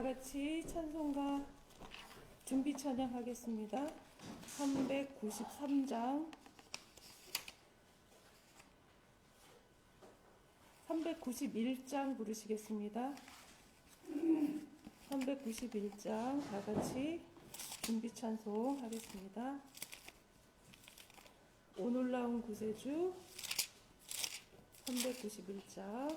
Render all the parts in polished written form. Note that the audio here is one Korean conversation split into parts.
다 같이 찬송가 준비 찬양하겠습니다. 393장 391장 부르시겠습니다. 391장 다 같이 준비 찬송 하겠습니다. 오 놀라운 구세주 391장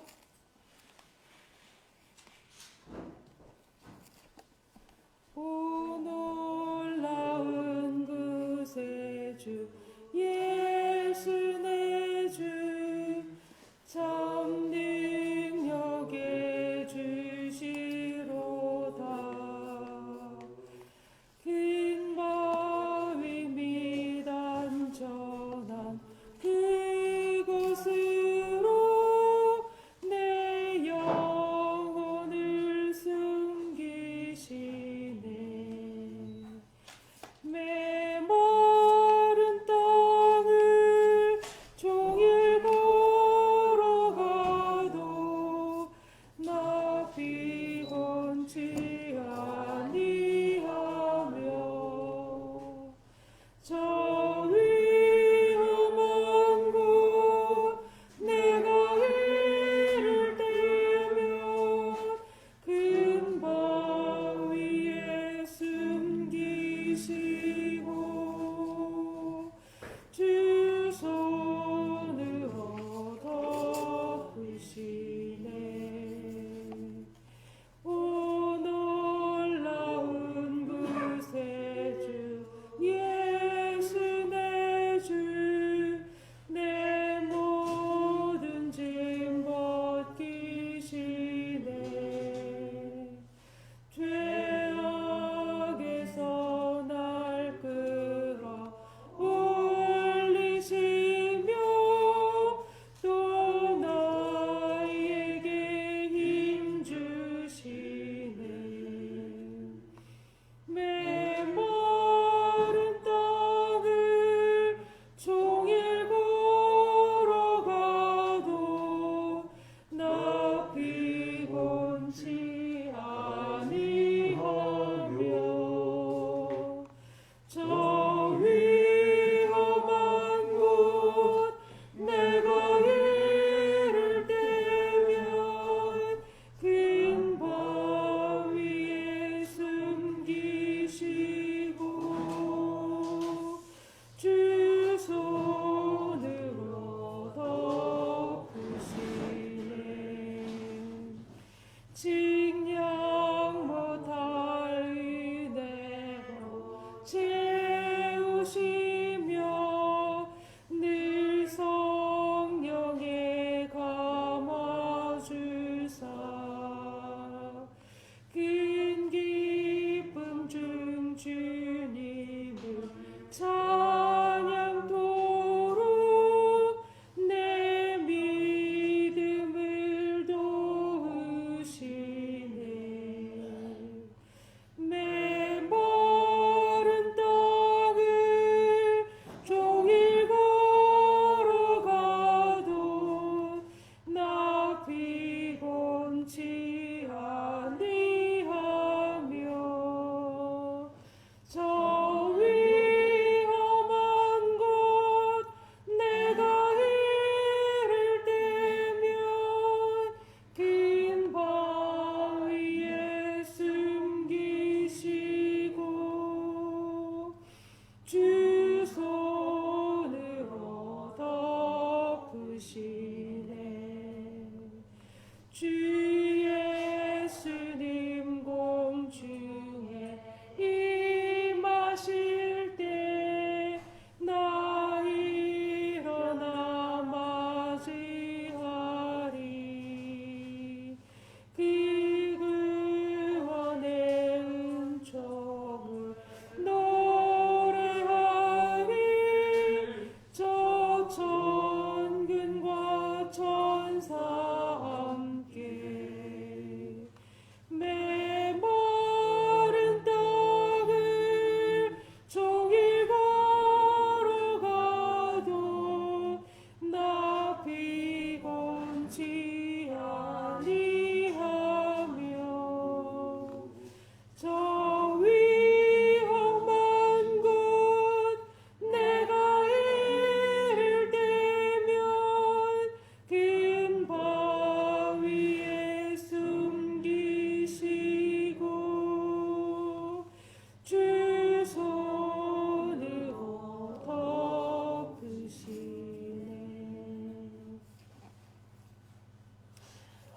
오 놀라운 구세주 예수 내 주 참 능력의 주시로다. 긴 바위 밑 안전한 그곳으로 내 영혼을 숨기시네.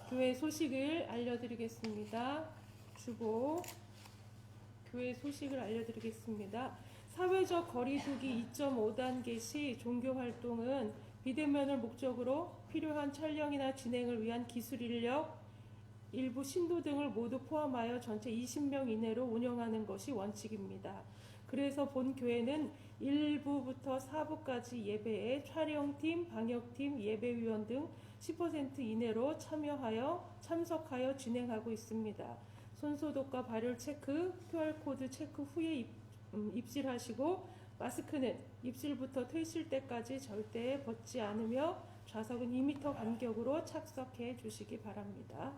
교회 소식을 알려드리겠습니다. 주보 교회 소식을 알려드리겠습니다. 사회적 거리두기 2.5단계 시 종교활동은 비대면을 목적으로 필요한 촬영이나 진행을 위한 기술 인력, 일부 신도 등을 모두 포함하여 전체 20명 이내로 운영하는 것이 원칙입니다. 그래서 본 교회는 1부부터 4부까지 예배에 촬영팀, 방역팀, 예배위원 등 10% 이내로 참석하여 진행하고 있습니다. 손소독과 발열 체크, QR코드 체크 후에 입실하시고 마스크는 입실부터 퇴실 때까지 절대 벗지 않으며 좌석은 2m 간격으로 착석해 주시기 바랍니다.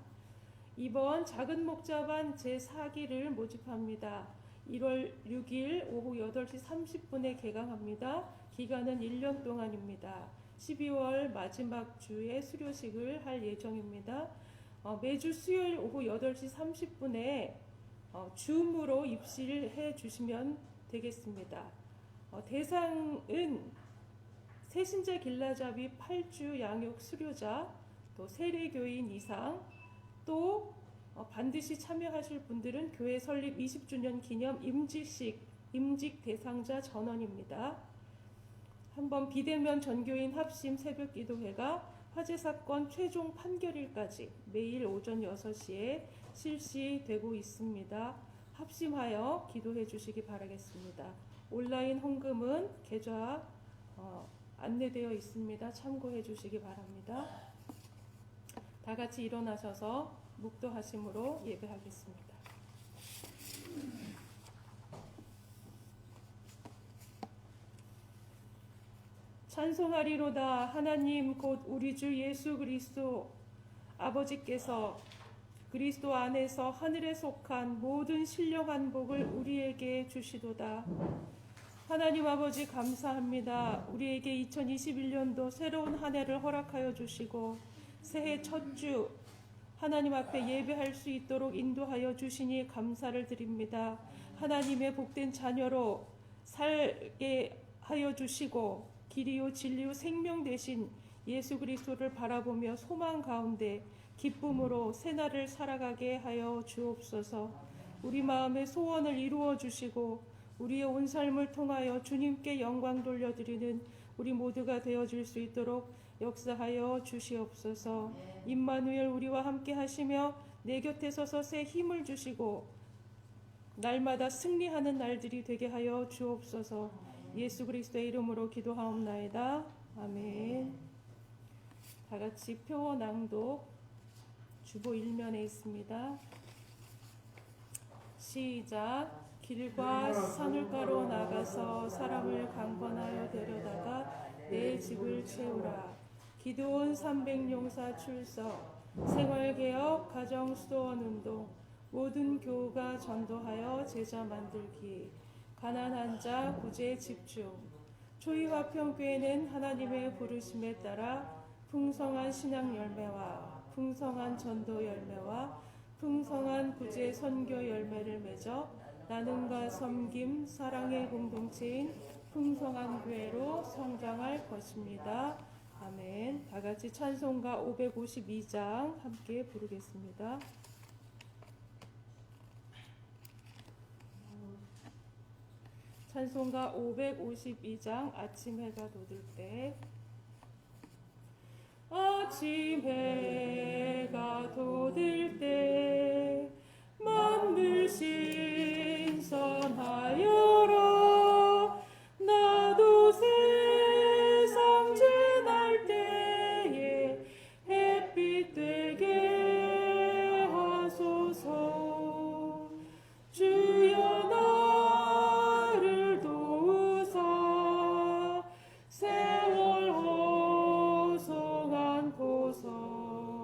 이번 작은 목자반 제4기를 모집합니다. 1월 6일 오후 8시 30분에 개강합니다. 기간은 1년 동안입니다. 12월 마지막 주에 수료식을 할 예정입니다. 매주 수요일 오후 8시 30분에 줌으로 입실해 주시면 되겠습니다. 대상은 새신자 길라잡이 8주 양육 수료자, 또 세례교인 이상, 또 반드시 참여하실 분들은 교회 설립 20주년 기념 임직 대상자 전원입니다. 한번 비대면 전교인 합심 새벽 기도회가 화재 사건 최종 판결일까지 매일 오전 6시에 실시되고 있습니다. 합심하여 기도해 주시기 바라겠습니다. 온라인 헌금은 계좌 안내되어 있습니다. 참고해 주시기 바랍니다. 다 같이 일어나셔서 묵도하심으로 예배하겠습니다. 찬송하리로다. 하나님 곧 우리 주 예수 그리스도 아버지께서 그리스도 안에서 하늘에 속한 모든 신령한 복을 우리에게 주시도다. 하나님 아버지 감사합니다. 우리에게 2021년도 새로운 한 해를 허락하여 주시고 새해 첫 주 하나님 앞에 예배할 수 있도록 인도하여 주시니 감사를 드립니다. 하나님의 복된 자녀로 살게 하여 주시고 길이요 진리요 생명 되신 예수 그리스도를 바라보며 소망 가운데 기쁨으로 새날을 살아가게 하여 주옵소서. 우리 마음의 소원을 이루어 주시고 우리의 온 삶을 통하여 주님께 영광 돌려드리는 우리 모두가 되어줄 수 있도록 역사하여 주시옵소서. 임마누엘 우리와 함께 하시며 내 곁에 서서 새 힘을 주시고 날마다 승리하는 날들이 되게 하여 주옵소서. 예수 그리스도의 이름으로 기도하옵나이다. 아멘. 다 같이 표 낭독 주보 1면에 있습니다. 시작. 길과 산울가로 나가서 사람을 강권하여 데려다가 내 집을 채우라. 기도원 300용사 출석. 생활개혁 가정수도원 운동. 모든 교우가 전도하여 제자 만들기. 가난한 자 구제 집중. 초이화평교회는 하나님의 부르심에 따라 풍성한 신앙 열매와 풍성한 전도 열매와 풍성한 구제 선교 열매를 맺어 나눔과 섬김, 사랑의 공동체인 풍성한 교회로 성장할 것입니다. 아멘. 다 같이 찬송가 552장 함께 부르겠습니다. 찬송가 552장 아침 해가 돋을 때. 아침 해가 돋을 때 만물 신선하여라. 나도 세상 지날 때에 햇빛 되게 하소서. 주여 나를 도우사 세월 허송 않고서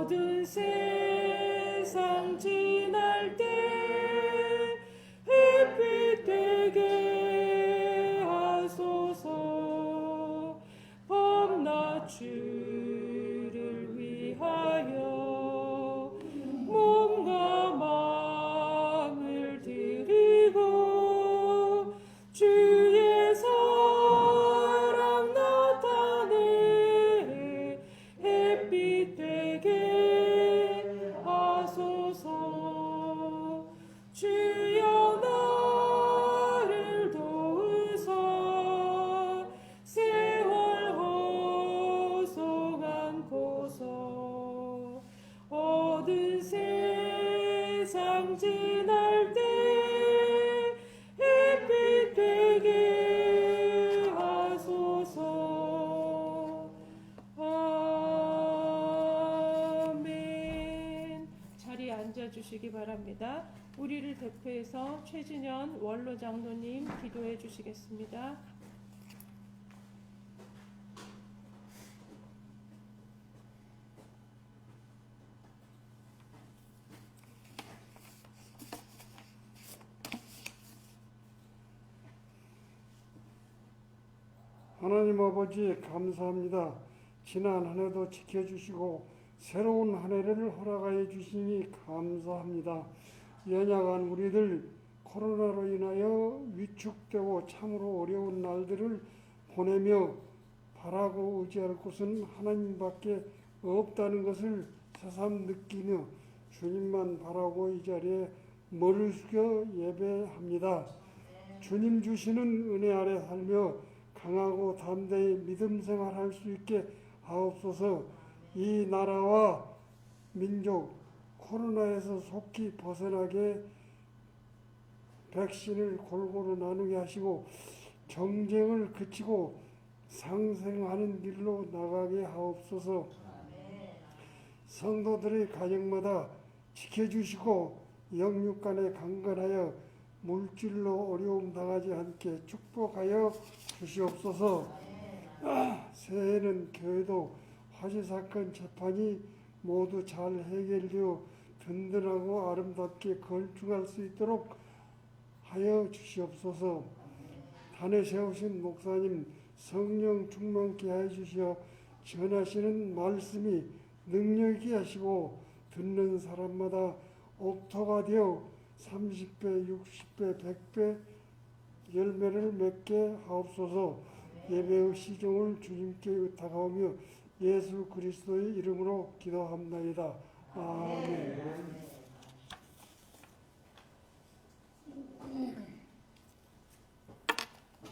모든 세상 지날 때 햇빛 되게 하소서. 밤낮 주를 위하여 몸과 마음을 드리고 주의 사랑 나타내 햇빛 되게 하소서. 주여 나를 도우사 세월 호송 않고서 어두운 세상 지날 때 햇빛 되게 하소서. 아멘. 자리에 앉아주시기 바랍니다. 우리를 대표해서 최진현 원로 장로님 기도해 주시겠습니다. 하나님 아버지 감사합니다. 지난 한 해도 지켜주시고 새로운 한 해를 허락하여 주시니 감사합니다. 연약한 우리들 코로나로 인하여 위축되고 참으로 어려운 날들을 보내며 바라고 의지할 곳은 하나님밖에 없다는 것을 새삼 느끼며 주님만 바라고 이 자리에 머리를 숙여 예배합니다. 주님 주시는 은혜 아래 살며 강하고 담대히 믿음 생활할 수 있게 하옵소서. 이 나라와 민족 코로나에서 속히 벗어나게 백신을 골고루 나누게 하시고 경쟁을 그치고 상생하는 길로 나가게 하옵소서. 성도들의 가정마다 지켜주시고 영육 간에 강건하여 물질로 어려움 당하지 않게 축복하여 주시옵소서. 새해에는 교회도 화재사건 재판이 모두 잘 해결되어 든든하고 아름답게 건축할 수 있도록 하여 주시옵소서. 단에 세우신 목사님 성령 충만케 하여 주시어 전하시는 말씀이 능력있게 하시고 듣는 사람마다 옥토가 되어 30배, 60배, 100배 열매를 맺게 하옵소서. 예배의 시종을 주님께 의탁하오며 예수 그리스도의 이름으로 기도합나이다. 아멘.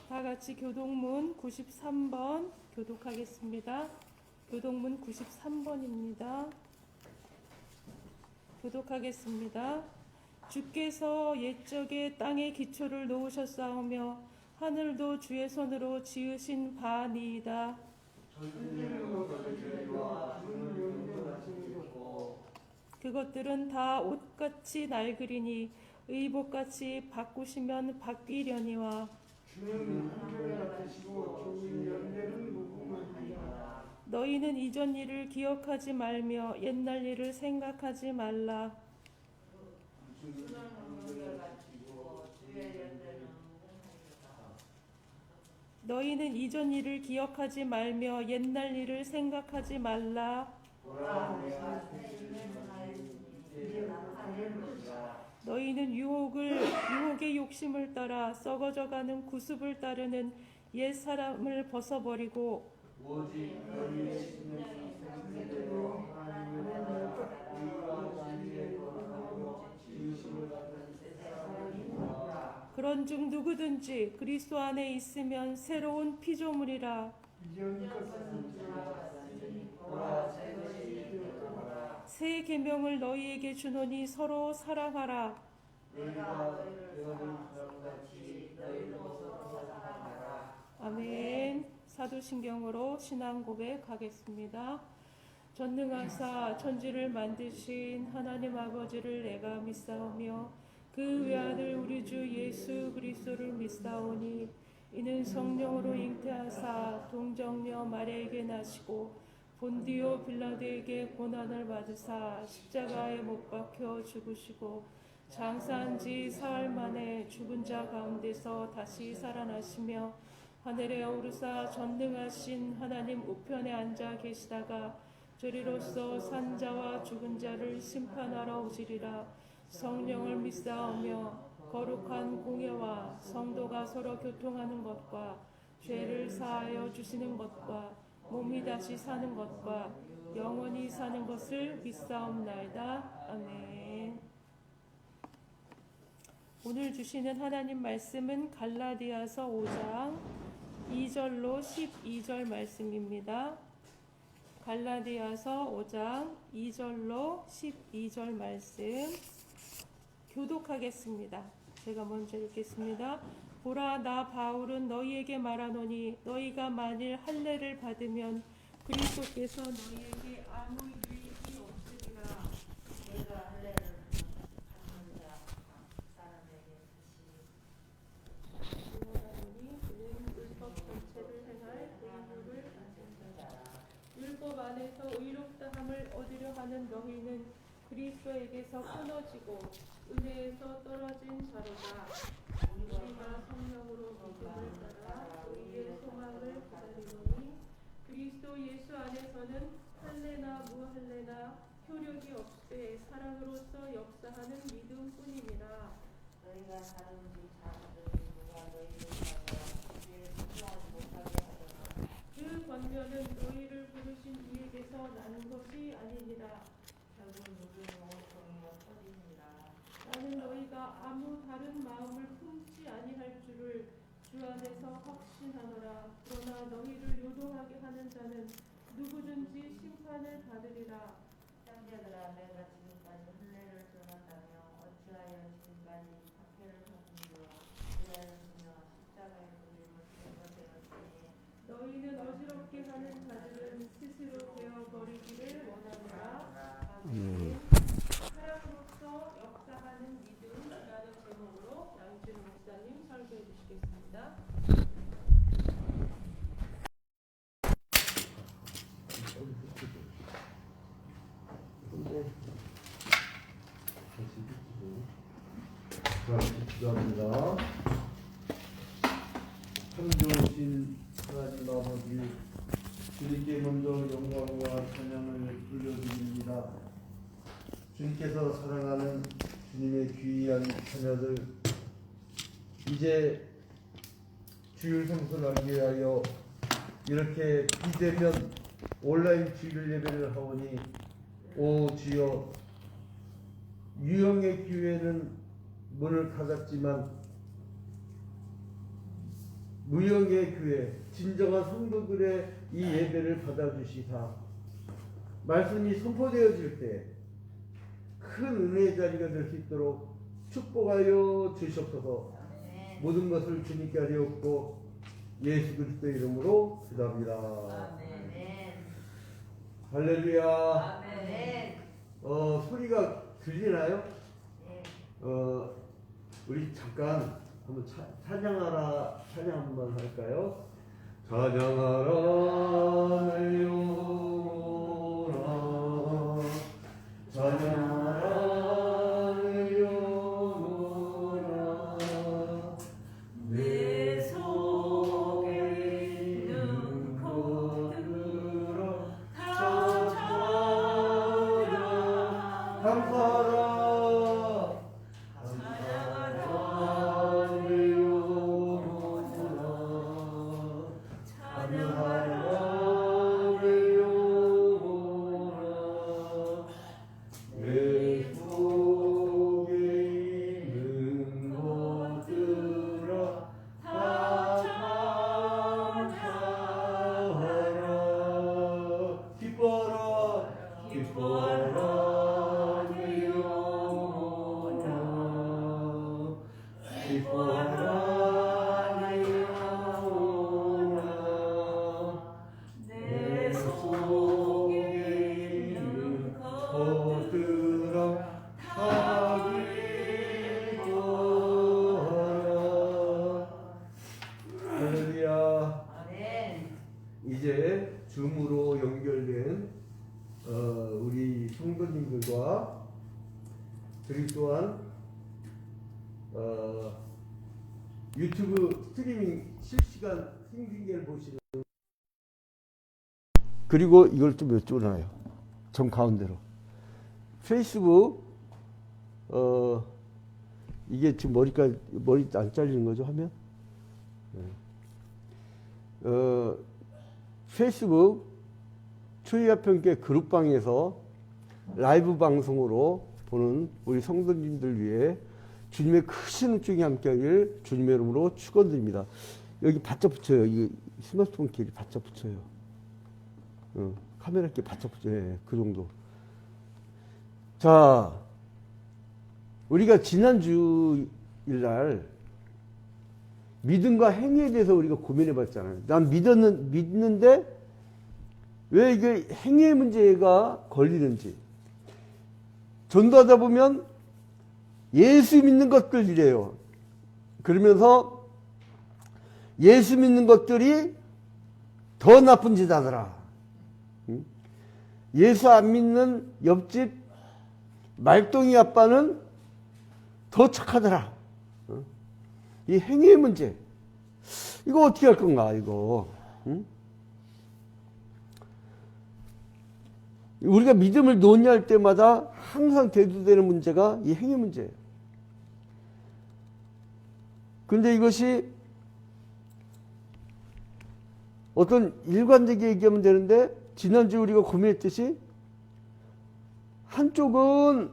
다 같이 교동문 93번 교독하겠습니다. 교동문 93번입니다. 교독하겠습니다. 주께서 옛적에 땅의 기초를 놓으셨사오며 하늘도 주의 손으로 지으신 바니이다. 그것들은 다 옷같이 낡으리니 의복같이 바꾸시면 바뀌려니와 너희는 이전 일을 기억하지 말며 옛날 일을 생각하지 말라. 너희는 이전 일을 기억하지 말며 옛날 일을 생각하지 말라. 너희는 유혹의 욕심을 따라 썩어져가는 구습을 따르는 옛 사람을 벗어버리고 오직 너희의 심령이 상세되고 하나님의 의와 진리에 거룩하고 지으심을 받은 새 사람이니라. 그런즉 누구든지 그리스도 안에 있으면 새로운 피조물이라. 새 계명을 너희에게 주노니 서로 사랑하라. 아멘. 사도신경으로 신앙 고백하겠습니다. 전능하사 천지를 만드신 하나님 아버지를 내가 믿사오며 그 외아들 우리 주 예수 그리스도를 믿사오니 이는 성령으로 잉태하사 동정녀 마리아에게 나시고 본디오 빌라도에게 고난을 받으사 십자가에 못 박혀 죽으시고 장사한 지 사흘 만에 죽은 자 가운데서 다시 살아나시며 하늘에 오르사 전능하신 하나님 우편에 앉아 계시다가 저리로서 산 자와 죽은 자를 심판하러 오시리라. 성령을 믿사오며 거룩한 공예와 성도가 서로 교통하는 것과 죄를 사하여 주시는 것과 몸이 다시 사는 것과 영원히 사는 것을 믿사옵나이다. 아멘. 오늘 주시는 하나님 말씀은 갈라디아서 5장 2절로 12절 말씀입니다. 갈라디아서 5장 2절로 12절 말씀 교독하겠습니다. 제가 먼저 읽겠습니다. 보라, 나 바울은 너희에게 말하노니 너희가 만일 할례를 받으면 그리스도께서 너희에게 아무 유익이 없으리라. 내가 할례를 받는 자 사람에게 다시 주노라니 그는 율법 전체를 행할 의무를 가진 자라. 율법 안에서 의롭다함을 얻으려 하는 너희는 그리스도에게서 끊어지고 은혜에서 떨어진 자로다. 우리가 성령으로 믿음을 따라 우리의 소망을 기다리노니 그리스도 예수 안에서는 할례나 무할례나 효력이 없되 사랑으로서 역사하는 믿음뿐이니라. 너희가 다른지 자들이 누가 너희를 받아 주의 순종을 못하게 하더라. 그 권면은 너희를 부르신 이에게서 나는 것이 아니니라. 결국 누구의 멍청이가 터지니라. 나는 너희가 아무 다른 마음을 품지 아니할 줄을 주 안에서 확신하노라. 그러나 너희를 요동하게 하는 자는 누구든지 심판을 받으리라. 형제들아, 내가 지금까지 할례를 전한다며 어찌하여 지금까지 박해를 받는지요. 그리하였으며 십자가에 돌림을 들어되었으니 너희는 어지럽게 하는 자들은 스스로 되어버리기를 원하노라. 사랑으로서 역사하는 믿음이라는 제목으로 양준 목사님 설교해 주시겠습니다. 자, 기도합니다. 창조하신 하나님 아버지, 주님께 먼저 영광과 찬양을 돌려드립니다. 주님께서 사랑하는 주님의 귀한 자녀들, 이제 주일 성수를 위하여 이렇게 비대면 온라인 주일 예배를 하오니, 오 주여, 유형의 교회는 문을 닫았지만 무형의 교회, 진정한 성도들의 이 예배를 받아주시사 말씀이 선포되어질 때 큰 은혜의 자리가 될 수 있도록 축복하여 주시옵소서. 모든 것을 주님께 하리옵고 예수 그리스도의 이름으로 기도합니다. 아멘. 할렐루야. 아멘. 소리가 들리나요? 네. 우리 잠깐 한번 찬양 한번 할까요? 찬양하라 내 영혼아, 찬양하라 내 영혼아, 내 속에 있는 것들아 다 찬양 감사하라. 이제 줌으로 연결된 그리고 또한 유튜브 스트리밍 실시간 생중계를 보시는, 그리고 이걸 좀 여쭤나요. 정 가운데로 페이스북, 이게 지금 머리 안 잘리는 거죠, 하면? 페이스북 초이아편교 그룹방에서 라이브 방송으로 보는 우리 성도님들 위해 주님의 크신 축복이 함께하길 주님의 이름으로 축원드립니다. 여기 바짝 붙여요. 이 스마트폰 길이 바짝 붙여요. 카메라 길 바짝 붙여요. 네, 그 정도. 자, 우리가 지난주일날 믿음과 행위에 대해서 우리가 고민해 봤잖아요. 난 믿는데 왜 이게 행위의 문제가 걸리는지. 전도하다 보면 예수 믿는 것들이래요. 그러면서 예수 믿는 것들이 더 나쁜 짓 하더라. 예수 안 믿는 옆집 말똥이 아빠는 더 착하더라. 이 행위의 문제. 이거 어떻게 할 건가, 이거. 우리가 믿음을 논의할 때마다 항상 대두되는 문제가 이 행위 문제예요. 근데 이것이 어떤 일관되게 얘기하면 되는데, 지난주에 우리가 고민했듯이 한쪽은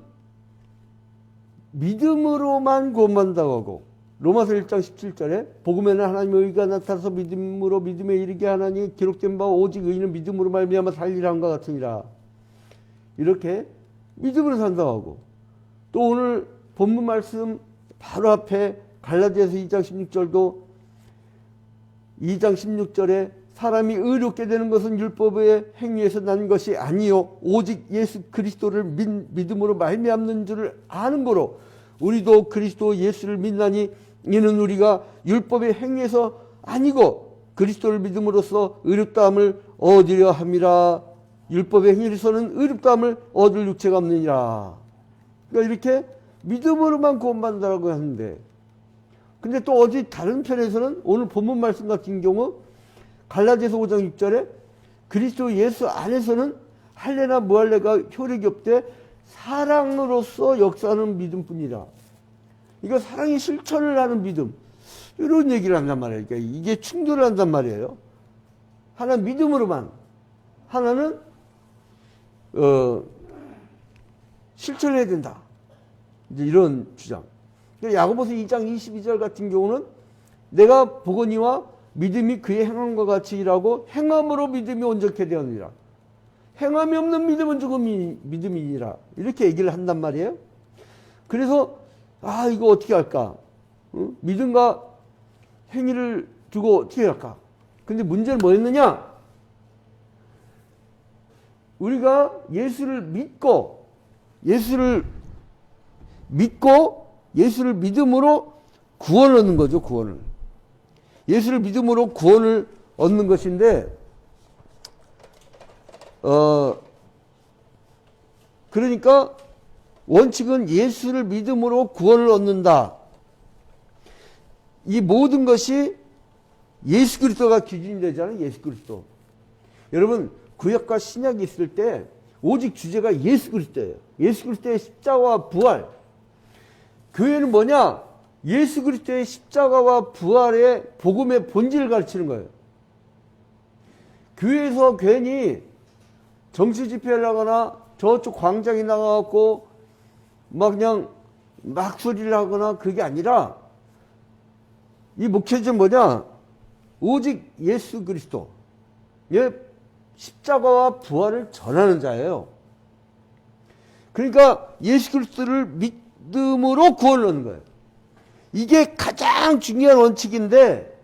믿음으로만 구원받는다고 하고, 로마서 1장 17절에 복음에는 하나님의 의가 나타나서 믿음으로 믿음에 이르게 하나니 기록된 바 오직 의인은 믿음으로 말미암아 살리라 함과 같으니라. 이렇게 믿음으로 산다고 하고, 또 오늘 본문 말씀 바로 앞에 갈라디아서 2장 16절도 2장 16절에 사람이 의롭게 되는 것은 율법의 행위에서 난 것이 아니요 오직 예수 그리스도를 믿음으로 말미암는 줄을 아는 거로 우리도 그리스도 예수를 믿나니 이는 우리가 율법의 행위에서 아니고 그리스도를 믿음으로써 의롭다함을 얻으려 함이라. 율법의 행위에서는 의롭다함을 얻을 육체가 없느니라. 그러니까 이렇게 믿음으로만 구원받는다고 하는데, 근데 또 어디 다른 편에서는 오늘 본문 말씀 같은 경우 갈라디아서 5장 6절에 그리스도 예수 안에서는 할례나 무할례가 효력이 없되 사랑으로서 역사하는 믿음뿐이라. 이거 사랑의 실천을 하는 믿음, 이런 얘기를 한단 말이에요. 그러니까 이게 충돌을 한단 말이에요. 하나는 믿음으로만, 하나는 실천해야 된다. 이제 이런 주장. 야고보서 2장 22절 같은 경우는 내가 보거니와 믿음이 그의 행함과 같이 일하고 행함으로 믿음이 온전케 되었느니라. 행함이 없는 믿음은 죽음이 믿음이니라. 이렇게 얘기를 한단 말이에요. 그래서 이거 어떻게 할까? 믿음과 행위를 두고 어떻게 할까? 근데 문제는 뭐였느냐? 우리가 예수를 믿고 예수를 믿음으로 구원을 얻는 거죠. 구원을. 예수를 믿음으로 구원을 얻는 것인데, 그러니까 원칙은 예수를 믿음으로 구원을 얻는다. 이 모든 것이 예수 그리스도가 기준이 되잖아요. 예수 그리스도. 여러분, 구약과 신약이 있을 때 오직 주제가 예수 그리스도예요. 예수 그리스도의 십자가와 부활. 교회는 뭐냐? 예수 그리스도의 십자가와 부활의 복음의 본질을 가르치는 거예요. 교회에서 괜히 정치 집회를 하거나 저쪽 광장에 나가갖고 그냥 소리를 하거나 그게 아니라, 이 목회자는 뭐냐? 오직 예수 그리스도의 십자가와 부활을 전하는 자예요. 그러니까 예수 그리스도를 믿음으로 구원을 얻는 거예요. 이게 가장 중요한 원칙인데,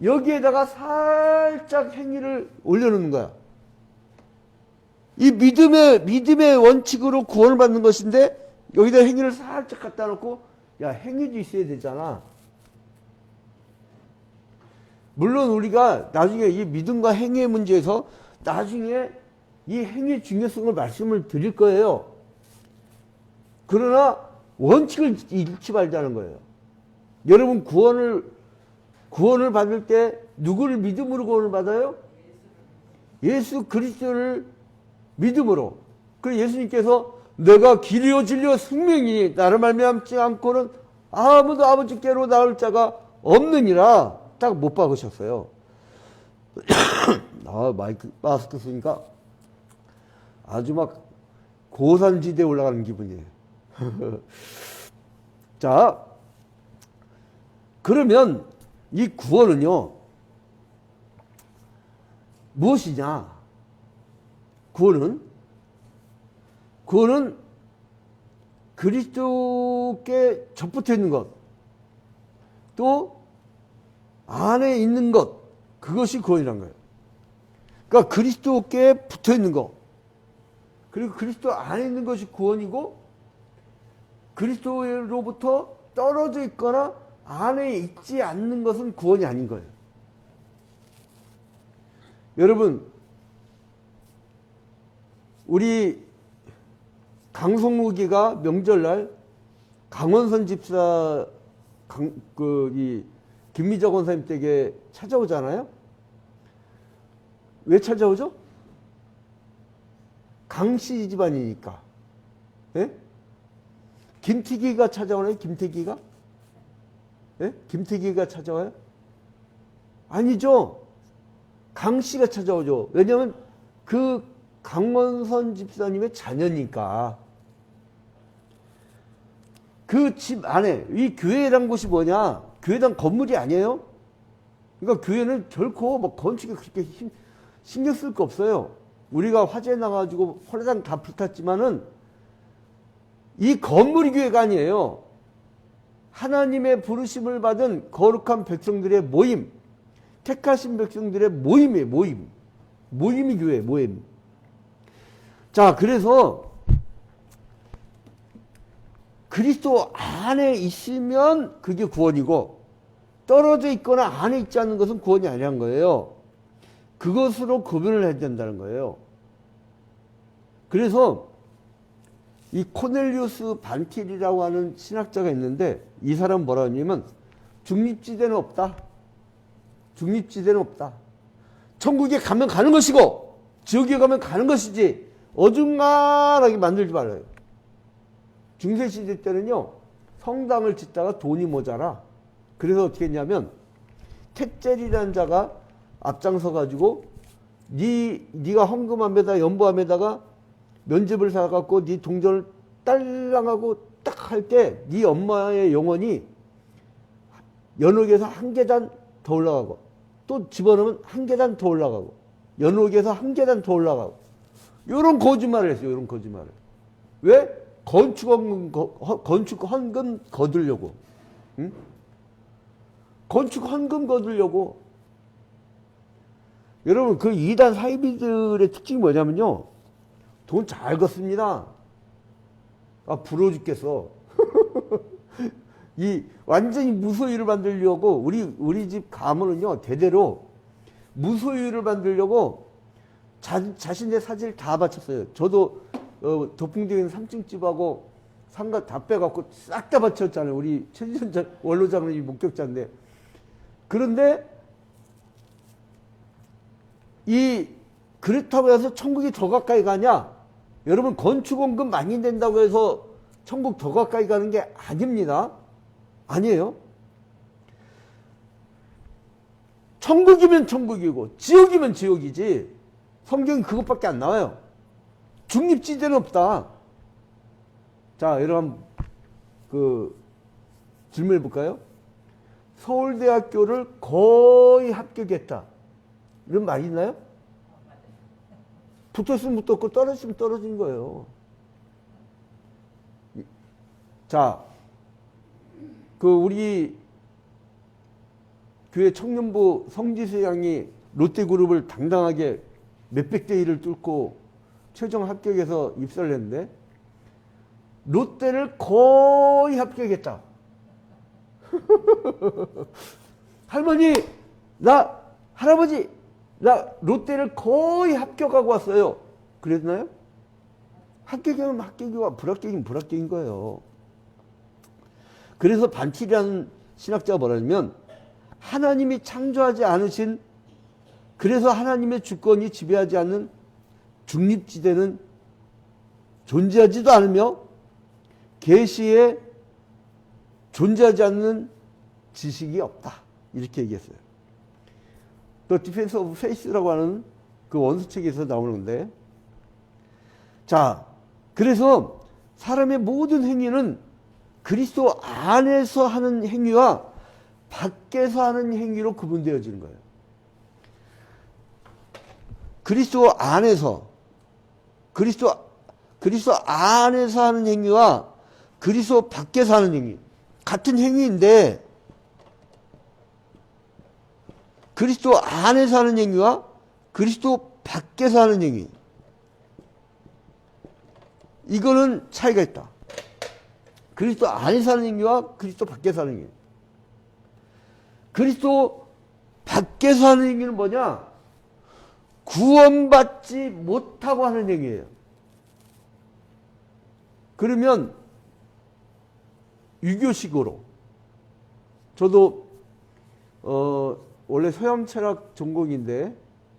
여기에다가 살짝 행위를 올려놓는 거야. 이 믿음의 원칙으로 구원을 받는 것인데, 여기다 행위를 살짝 갖다 놓고, 야, 행위도 있어야 되잖아. 물론 우리가 나중에 이 믿음과 행위의 문제에서 나중에 이 행위의 중요성을 말씀을 드릴 거예요. 그러나 원칙을 잃지 말자는 거예요. 여러분 구원을 받을 때 누구를 믿음으로 구원을 받아요? 예수 그리스도를 믿음으로. 그래서 예수님께서 내가 길이요 진리요 생명이니 나를 말미암지 않고는 아무도 아버지께로 나올 자가 없느니라 딱 못 박으셨어요. 마스크 쓰니까 아주 막 고산지대에 올라가는 기분이에요. 자, 그러면 이 구원은요, 무엇이냐? 구원은 그리스도께 접붙어 있는 것, 또 안에 있는 것, 그것이 구원이란 거예요. 그러니까 그리스도께 붙어 있는 것, 그리고 그리스도 안에 있는 것이 구원이고, 그리스도로부터 떨어져 있거나 안에 있지 않는 것은 구원이 아닌 거예요. 여러분, 우리 강성무기가 명절날 강원선 집사 김미정 원사님 댁에 찾아오잖아요. 왜 찾아오죠? 강씨 집안이니까. 예? 김태기가 찾아오나요? 김태기가? 예? 김태기가 찾아와요? 아니죠. 강씨가 찾아오죠. 왜냐하면 그 강원선 집사님의 자녀니까. 그 집 안에 이 교회란 곳이 뭐냐? 교회당 건물이 아니에요. 그러니까 교회는 결코 뭐 건축에 그렇게 신경 쓸 거 없어요. 우리가 화재 나가지고 홀라당 다 불탔지만은 이 건물이 교회가 아니에요. 하나님의 부르심을 받은 거룩한 백성들의 모임, 택하신 백성들의 모임이에요. 모임이 교회, 모임. 자, 그래서 그리스도 안에 있으면 그게 구원이고, 떨어져 있거나 안에 있지 않는 것은 구원이 아니란 거예요. 그것으로 구분을 해야 된다는 거예요. 그래서 이 코넬리우스 반틸이라고 하는 신학자가 있는데, 이 사람 뭐라 하냐면 중립지대는 없다. 중립지대는 없다. 천국에 가면 가는 것이고 지옥에 가면 가는 것이지 어중간하게 만들지 말아요. 중세시대 때는요, 성당을 짓다가 돈이 모자라. 그래서 어떻게 했냐면 택젤이라는 자가 앞장서 가지고 네가 헌금함에다 연보함에다가 면접을 사갖고 네 동전을 딸랑하고 딱 할 때 네 엄마의 영혼이 연옥에서 한 계단 더 올라가고 또 집어넣으면 한 계단 더 올라가고 연옥에서 한 계단 더 올라가고 이런 거짓말을 했어요. 이런 거짓말을. 왜? 건축 헌금 거두려고. 응? 건축 헌금 거두려고. 여러분, 그 이단 사이비들의 특징이 뭐냐면요, 돈 잘 걷습니다. 아, 부러워 죽겠어. 이 완전히 무소유를 만들려고 우리 집 가문은요, 대대로 무소유를 만들려고 자신의 사지를 다 바쳤어요. 저도 도풍되어 있는 3층 집하고 상가 다 빼갖고 싹 다 바쳤잖아요. 우리 최지선 원로장님이 목격자인데. 그런데 그렇다고 해서 천국이 더 가까이 가냐? 여러분, 건축원금 많이 낸다고 해서 천국 더 가까이 가는 게 아닙니다. 아니에요. 천국이면 천국이고 지옥이면 지옥이지. 성경이 그것밖에 안 나와요. 중립지대는 없다. 자, 여러분, 질문해 볼까요? 서울대학교를 거의 합격했다. 이런 말 있나요? 붙었으면 붙었고 떨어지면 떨어진 거예요. 자, 우리 교회 청년부 성지수 양이 롯데그룹을 당당하게 몇백 대 1을 뚫고 최종 합격해서 입사를 했는데, 롯데를 거의 합격했다. 할아버지, 나 롯데를 거의 합격하고 왔어요. 그랬나요? 합격이면 합격이고 불합격이면 불합격인 거예요. 그래서 반티라는 신학자가 뭐라냐면 하나님이 창조하지 않으신, 그래서 하나님의 주권이 지배하지 않는 중립지대는 존재하지도 않으며 계시에 존재하지 않는 지식이 없다. 이렇게 얘기했어요. The Defense of Faith라고 하는 그 원서책에서 나오는 건데, 자, 그래서 사람의 모든 행위는 그리스도 안에서 하는 행위와 밖에서 하는 행위로 구분되어지는 거예요. 그리스도 안에서 하는 행위와 그리스도 밖에서 하는 행위, 같은 행위인데 그리스도 안에서 하는 행위와 그리스도 밖에서 하는 행위, 이거는 차이가 있다. 그리스도 안에서 하는 행위와 그리스도 밖에서 하는 행위. 그리스도 밖에서 하는 행위는 뭐냐? 구원받지 못하고 하는 행위예요. 그러면 유교식으로, 저도 원래 서양철학 전공인데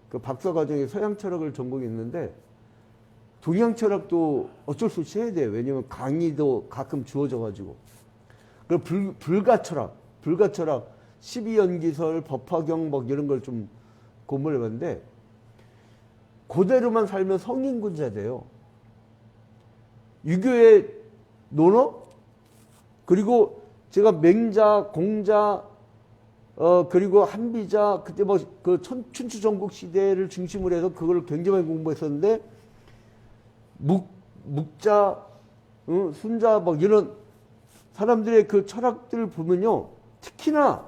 그 박사과정에 서양철학을 전공했는데 동양철학도 어쩔 수 없이 해야 돼요. 왜냐면 강의도 가끔 주어져가지고. 그리고 불가철학 12연기설, 법화경 뭐 이런 걸 좀 공부를 해봤는데 그대로만 살면 성인군자 돼요. 유교의 논어, 그리고 제가 맹자, 공자, 그리고 한비자, 그때 뭐 그 춘추 전국 시대를 중심으로 해서 그걸 굉장히 많이 공부했었는데 묵자, 순자 뭐 이런 사람들의 그 철학들을 보면요, 특히나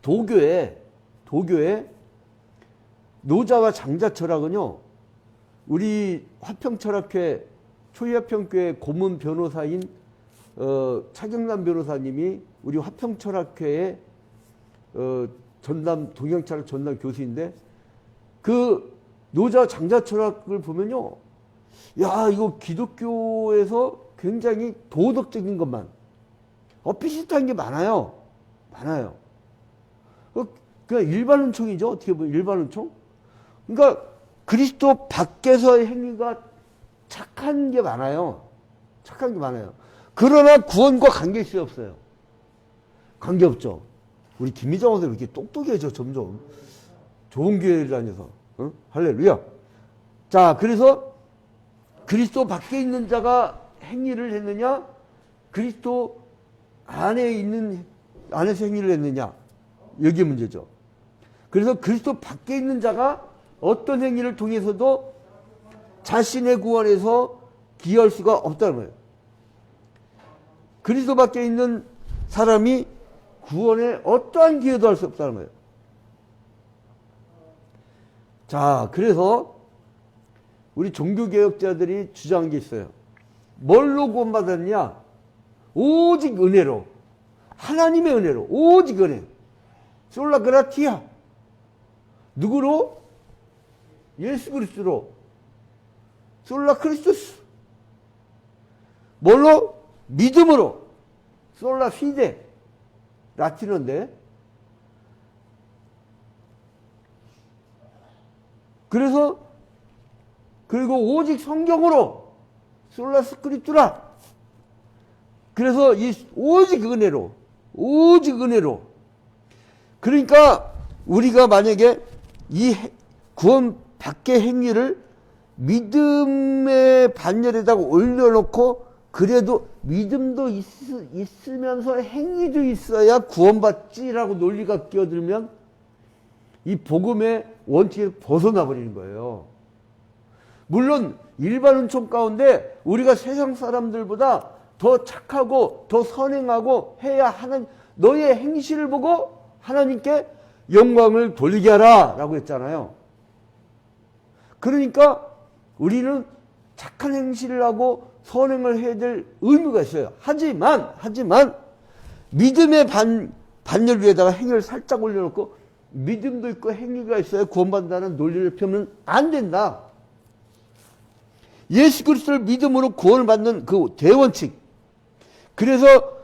도교의 노자와 장자 철학은요, 우리 화평철학회 초이화평교회 고문 변호사인 차경남 변호사님이 우리 화평철학회의 전남 동양철학 전남 교수인데, 그 노자 장자 철학을 보면요, 야, 이거 기독교에서 굉장히 도덕적인 것만 비슷한 게 많아요. 그냥 일반은총이죠. 어떻게 보면 일반은총. 그러니까 그리스도 밖에서의 행위가 착한 게 많아요. 그러나 구원과 관계있어요, 없어요? 관계없죠. 우리 김미정 원사님 이렇게 똑똑해져, 점점. 좋은 교회를 다녀서. 응? 할렐루야. 자, 그래서 그리스도 밖에 있는 자가 행위를 했느냐, 그리스도 안에서 행위를 했느냐, 여기 문제죠. 그래서 그리스도 밖에 있는 자가 어떤 행위를 통해서도 자신의 구원에서 기여할 수가 없다는 거예요. 그리스도 밖에 있는 사람이 구원에 어떠한 기여도 할 수 없다는 거예요. 자, 그래서 우리 종교개혁자들이 주장한 게 있어요. 뭘로 구원받았냐? 오직 은혜로. 하나님의 은혜로. 오직 은혜. 솔라 그라티아. 누구로? 예수 그리스도로. 솔라 크리스토스. 뭘로? 믿음으로. 솔라 피데. 라틴어인데. 그리고 오직 성경으로. 솔라 스크립투라. 그래서 오직 은혜로. 그러니까 우리가 만약에 이 구원 밖의 행위를 믿음의 반열에다가 올려놓고, 그래도 믿음도 있으면서 행위도 있어야 구원받지라고 논리가 끼어들면 이 복음의 원칙에서 벗어나 버리는 거예요. 물론 일반 은총 가운데 우리가 세상 사람들보다 더 착하고 더 선행하고 해야 하는 너의 행실을 보고 하나님께 영광을 돌리게 하라 라고 했잖아요. 그러니까 우리는 착한 행실을 하고 선행을 해야 될 의무가 있어요. 하지만 믿음의 반열 위에다가 행위를 살짝 올려놓고 믿음도 있고 행위가 있어야 구원받는다는 논리를 펴면 안 된다. 예수 그리스도를 믿음으로 구원을 받는 그 대원칙. 그래서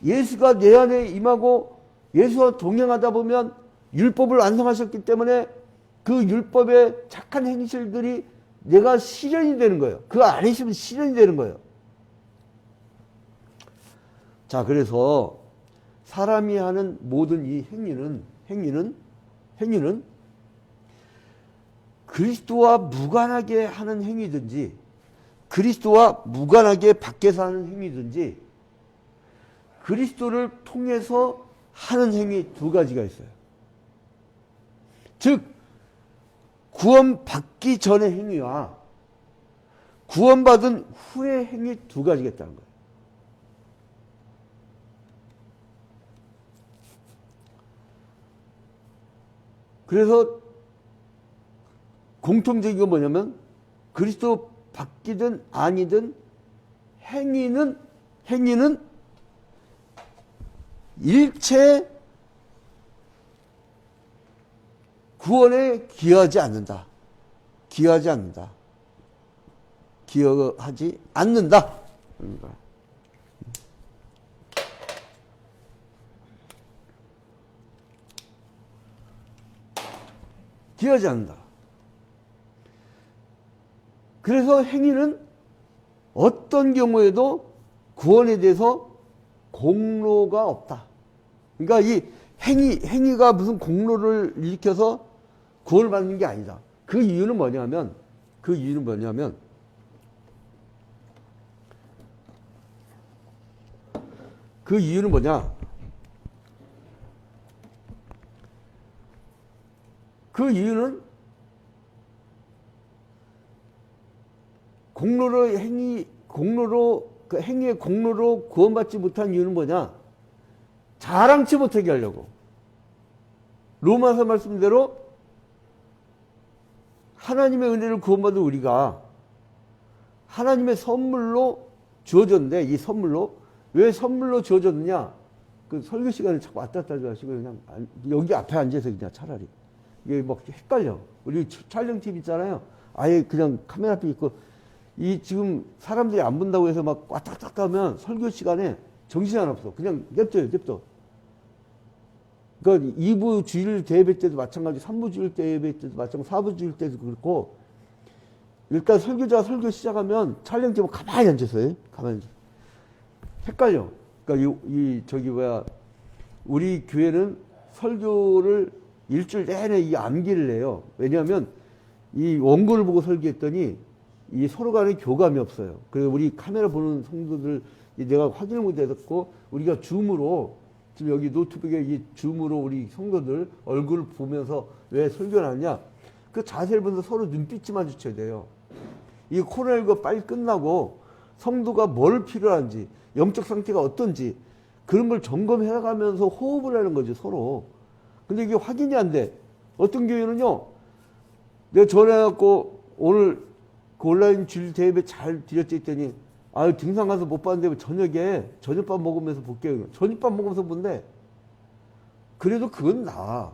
예수가 내 안에 임하고 예수와 동행하다 보면 율법을 완성하셨기 때문에 그 율법의 착한 행실들이 내가 실현이 되는 거예요. 그 안에 있으면 실현이 되는 거예요. 자, 그래서 사람이 하는 모든 이 행위는 그리스도와 무관하게 하는 행위든지 그리스도와 무관하게 밖에서 하는 행위든지 그리스도를 통해서 하는 행위 두 가지가 있어요. 즉 구원받기 전의 행위와 구원받은 후의 행위 두 가지가 있다는 거예요. 그래서 공통적인 건 뭐냐면 그리스도 받기든 아니든 행위는 일체 구원에 기여하지 않는다. 기여하지 않는다. 기여하지 않는다. 그래서 행위는 어떤 경우에도 구원에 대해서 공로가 없다. 그러니까 이 행위가 무슨 공로를 일으켜서 구원을 받는 게 아니다. 그 이유는 뭐냐면 행위의 공로로 구원받지 못한 이유는 뭐냐? 자랑치 못하게 하려고. 로마서 말씀대로 하나님의 은혜를 구원받은 우리가 하나님의 선물로 주어졌는데, 이 선물로 왜 선물로 주어졌느냐? 그 설교 시간에 자꾸 왔다 갔다 하시고 그냥 여기 앞에 앉아서 그냥 차라리 이게 막 헷갈려. 우리 촬영팀 있잖아요. 아예 그냥 카메라 앞에 있고 이 지금 사람들이 안 본다고 해서 막 왔다 갔다 하면 설교 시간에 정신이 안 없어. 그냥 냅둬. 그러니까 2부 주일 대예배 때도 마찬가지, 3부 주일 대예배 때도 마찬가지, 4부 주일 때도 그렇고 일단 설교자가 설교 시작하면 촬영팀은 가만히 앉아서 헷갈려. 그러니까 우리 교회는 설교를 일주일 내내 이 암기를 해요. 왜냐하면 이 원고를 보고 설교했더니 이 서로 간에 교감이 없어요. 그래서 우리 카메라 보는 성도들 내가 확인을 못했고 우리가 줌으로 지금 여기 노트북에 이 줌으로 우리 성도들 얼굴을 보면서 왜 설교를 하냐? 그 자세를 보면서 서로 눈빛이 마주쳐야 돼요. 이 코로나19가 빨리 끝나고 성도가 뭘 필요한지 영적 상태가 어떤지 그런 걸 점검해 나가면서 호흡을 하는 거죠, 서로. 근데 이게 확인이 안 돼. 어떤 교회는요, 내가 전화해갖고 오늘 그 온라인 주일 대예배 잘 드렸지 했더니, 등산 가서 못 봤는데 저녁에 저녁밥 먹으면서 볼게요. 저녁밥 먹으면서 본대. 그래도 그건 나아.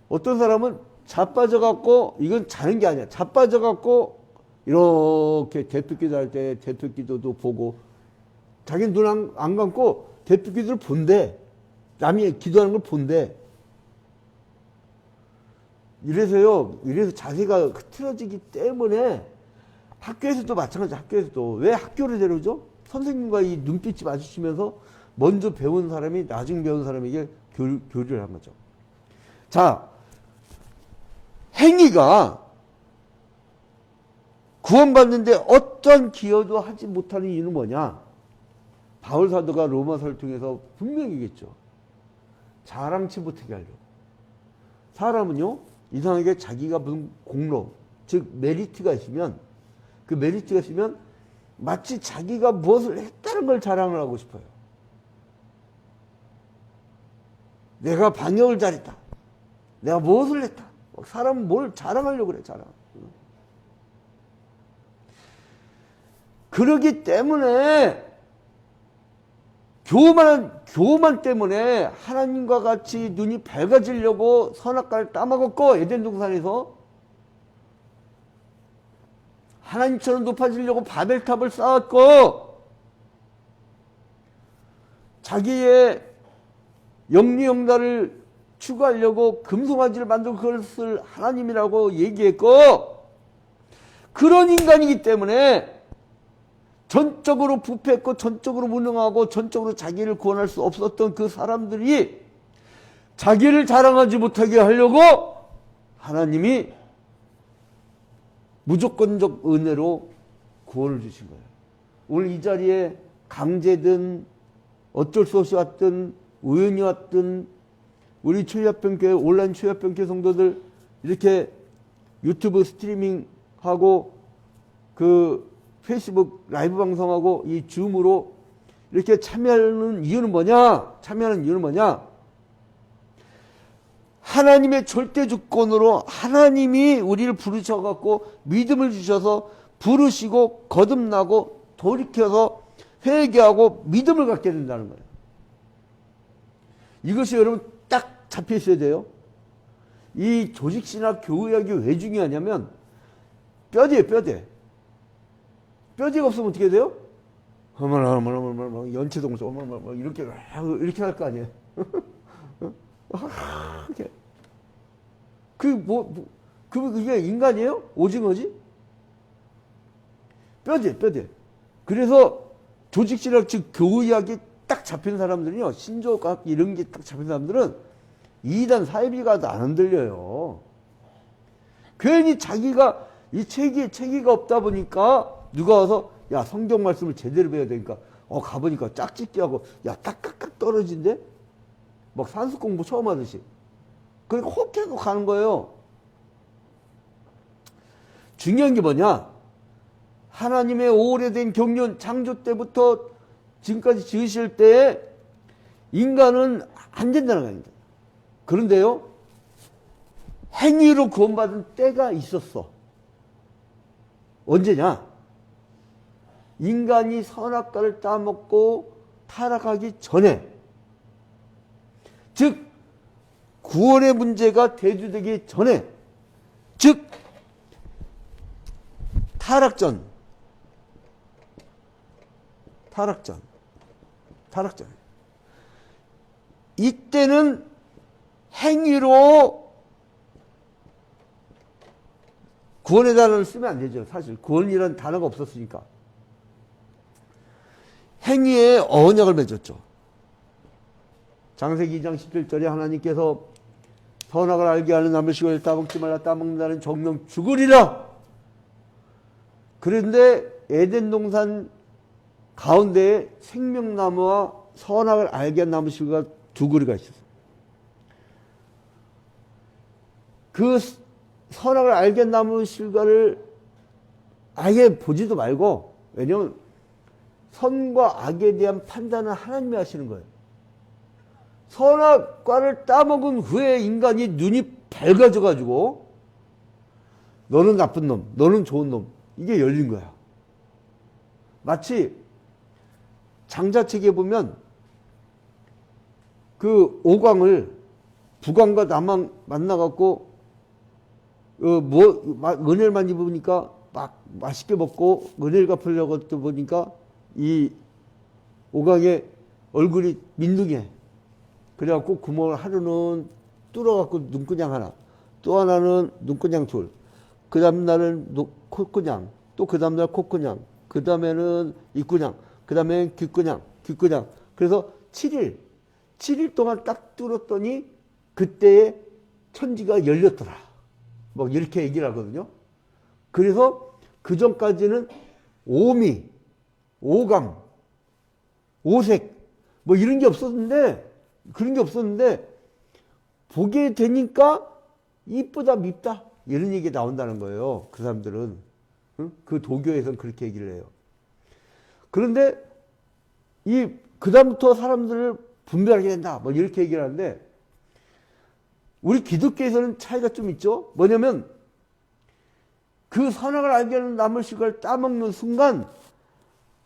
어떤 사람은 자빠져갖고, 이건 자는 게 아니야. 자빠져갖고, 이렇게 대표기도 할 때 대표기도도 보고, 자기는 눈 안 감고 대표기도를 본대. 남이 기도하는 걸 본대. 이래서 자세가 흐트러지기 때문에 학교에서도 마찬가지. 학교에서도 왜 학교를 데려오죠? 선생님과 이 눈빛이 마주치면서 먼저 배운 사람이 나중에 배운 사람에게 교류를 한 거죠. 자, 행위가 구원받는데 어떤 기여도 하지 못하는 이유는 뭐냐? 바울 사도가 로마서를 통해서 분명히 얘기했죠. 자랑치 못하게 하려고. 사람은요, 이상하게 자기가 무슨 공로, 즉 메리트가 있으면, 그 메리트가 있으면 마치 자기가 무엇을 했다는 걸 자랑을 하고 싶어요. 내가 방역을 잘했다. 내가 무엇을 했다. 사람은 뭘 자랑하려고 그래, 자랑. 그러기 때문에 교만 때문에 하나님과 같이 눈이 밝아지려고 선악과를 따먹었고, 에덴 동산에서 하나님처럼 높아지려고 바벨탑을 쌓았고 자기의 영리영달을 추구하려고 금송아지를 만들고 그것을 하나님이라고 얘기했고 그런 인간이기 때문에 전적으로 부패했고 전적으로 무능하고 전적으로 자기를 구원할 수 없었던 그 사람들이 자기를 자랑하지 못하게 하려고 하나님이 무조건적 은혜로 구원을 주신 거예요. 오늘 이 자리에 강제든 어쩔 수 없이 왔든 우연히 왔든 우리 최야평교회 온라인 최야평교회 성도들 이렇게 유튜브 스트리밍하고 그 페이스북 라이브 방송하고 이 줌으로 이렇게 참여하는 이유는 뭐냐? 참여하는 이유는 뭐냐? 하나님의 절대 주권으로 하나님이 우리를 부르셔갖고 믿음을 주셔서 부르시고 거듭나고 돌이켜서 회개하고 믿음을 갖게 된다는 거예요. 이것이 여러분 딱 잡혀 있어야 돼요. 이 조직신학 교회학이 왜 중요하냐면 뼈대예요, 뼈대. 뼈대가 없으면 어떻게 돼요? 연체동소 이렇게 할 거 아니에요. 그게 인간이에요? 오징어지? 뼈대. 그래서 조직신학 즉 교의학이 딱 잡힌 사람들은요, 신조학 이런 게 딱 잡힌 사람들은 이단 사이비가도 안 흔들려요. 괜히 자기가 이 체계가 없다 보니까 누가 와서 야 성경 말씀을 제대로 배워야 되니까 가보니까 짝짓기 하고 야 딱깍깍 떨어진대? 막 산수 공부 처음 하듯이. 그러니까 혹해서 가는 거예요. 중요한 게 뭐냐? 하나님의 오래된 경륜 창조 때부터 지금까지 지으실 때에 인간은 안 된다는 겁니다. 그런데요, 행위로 구원받은 때가 있었어. 언제냐? 인간이 선악과를 따먹고 타락하기 전에, 즉 구원의 문제가 대두되기 전에, 즉 타락전. 이때는 행위로 구원의 단어를 쓰면 안 되죠. 사실 구원이라는 단어가 없었으니까. 행위에 언약을 맺었죠. 창세기 2장 17절에 하나님께서 선악을 알게 하는 나무식을 따먹지 말라, 따먹는다는 정령 죽으리라. 그런데 에덴 동산 가운데에 생명나무와 선악을 알게 한 나무씨가 두 그루가 있었어요. 그 선악을 알게 한 나무씨가를 아예 보지도 말고, 왜냐면 선과 악에 대한 판단은 하나님이 하시는 거예요. 선악과를 따먹은 후에 인간이 눈이 밝아져가지고 너는 나쁜 놈, 너는 좋은 놈, 이게 열린 거야. 마치 장자책에 보면 그 오광을 북왕과 남왕 만나갖고 은혜를 입으니까 막 맛있게 먹고 은혜를 갚으려고 보니까 이 오광의 얼굴이 민둥해. 그래갖고 구멍을 하루는 뚫어갖고 눈구녕 하나, 또 하나는 눈구녕 둘, 그 다음 날은 콧구녕, 또 그 다음 날 콧구녕, 그 다음에는 입구녕, 그 다음에 귓구녕. 그래서 7일 동안 딱 뚫었더니 그때에 천지가 열렸더라. 막 이렇게 얘기를 하거든요. 그래서 그 전까지는 오미, 오감, 오색, 뭐 이런 게 없었는데, 그런 게 없었는데, 보게 되니까 이쁘다, 밉다. 이런 얘기 나온다는 거예요. 그 사람들은. 응? 그 도교에서는 그렇게 얘기를 해요. 그런데 그다음부터 사람들을 분별하게 된다. 뭐 이렇게 얘기를 하는데, 우리 기독교에서는 차이가 좀 있죠? 뭐냐면, 그 선악을 알게 하는 나무식을 따먹는 순간,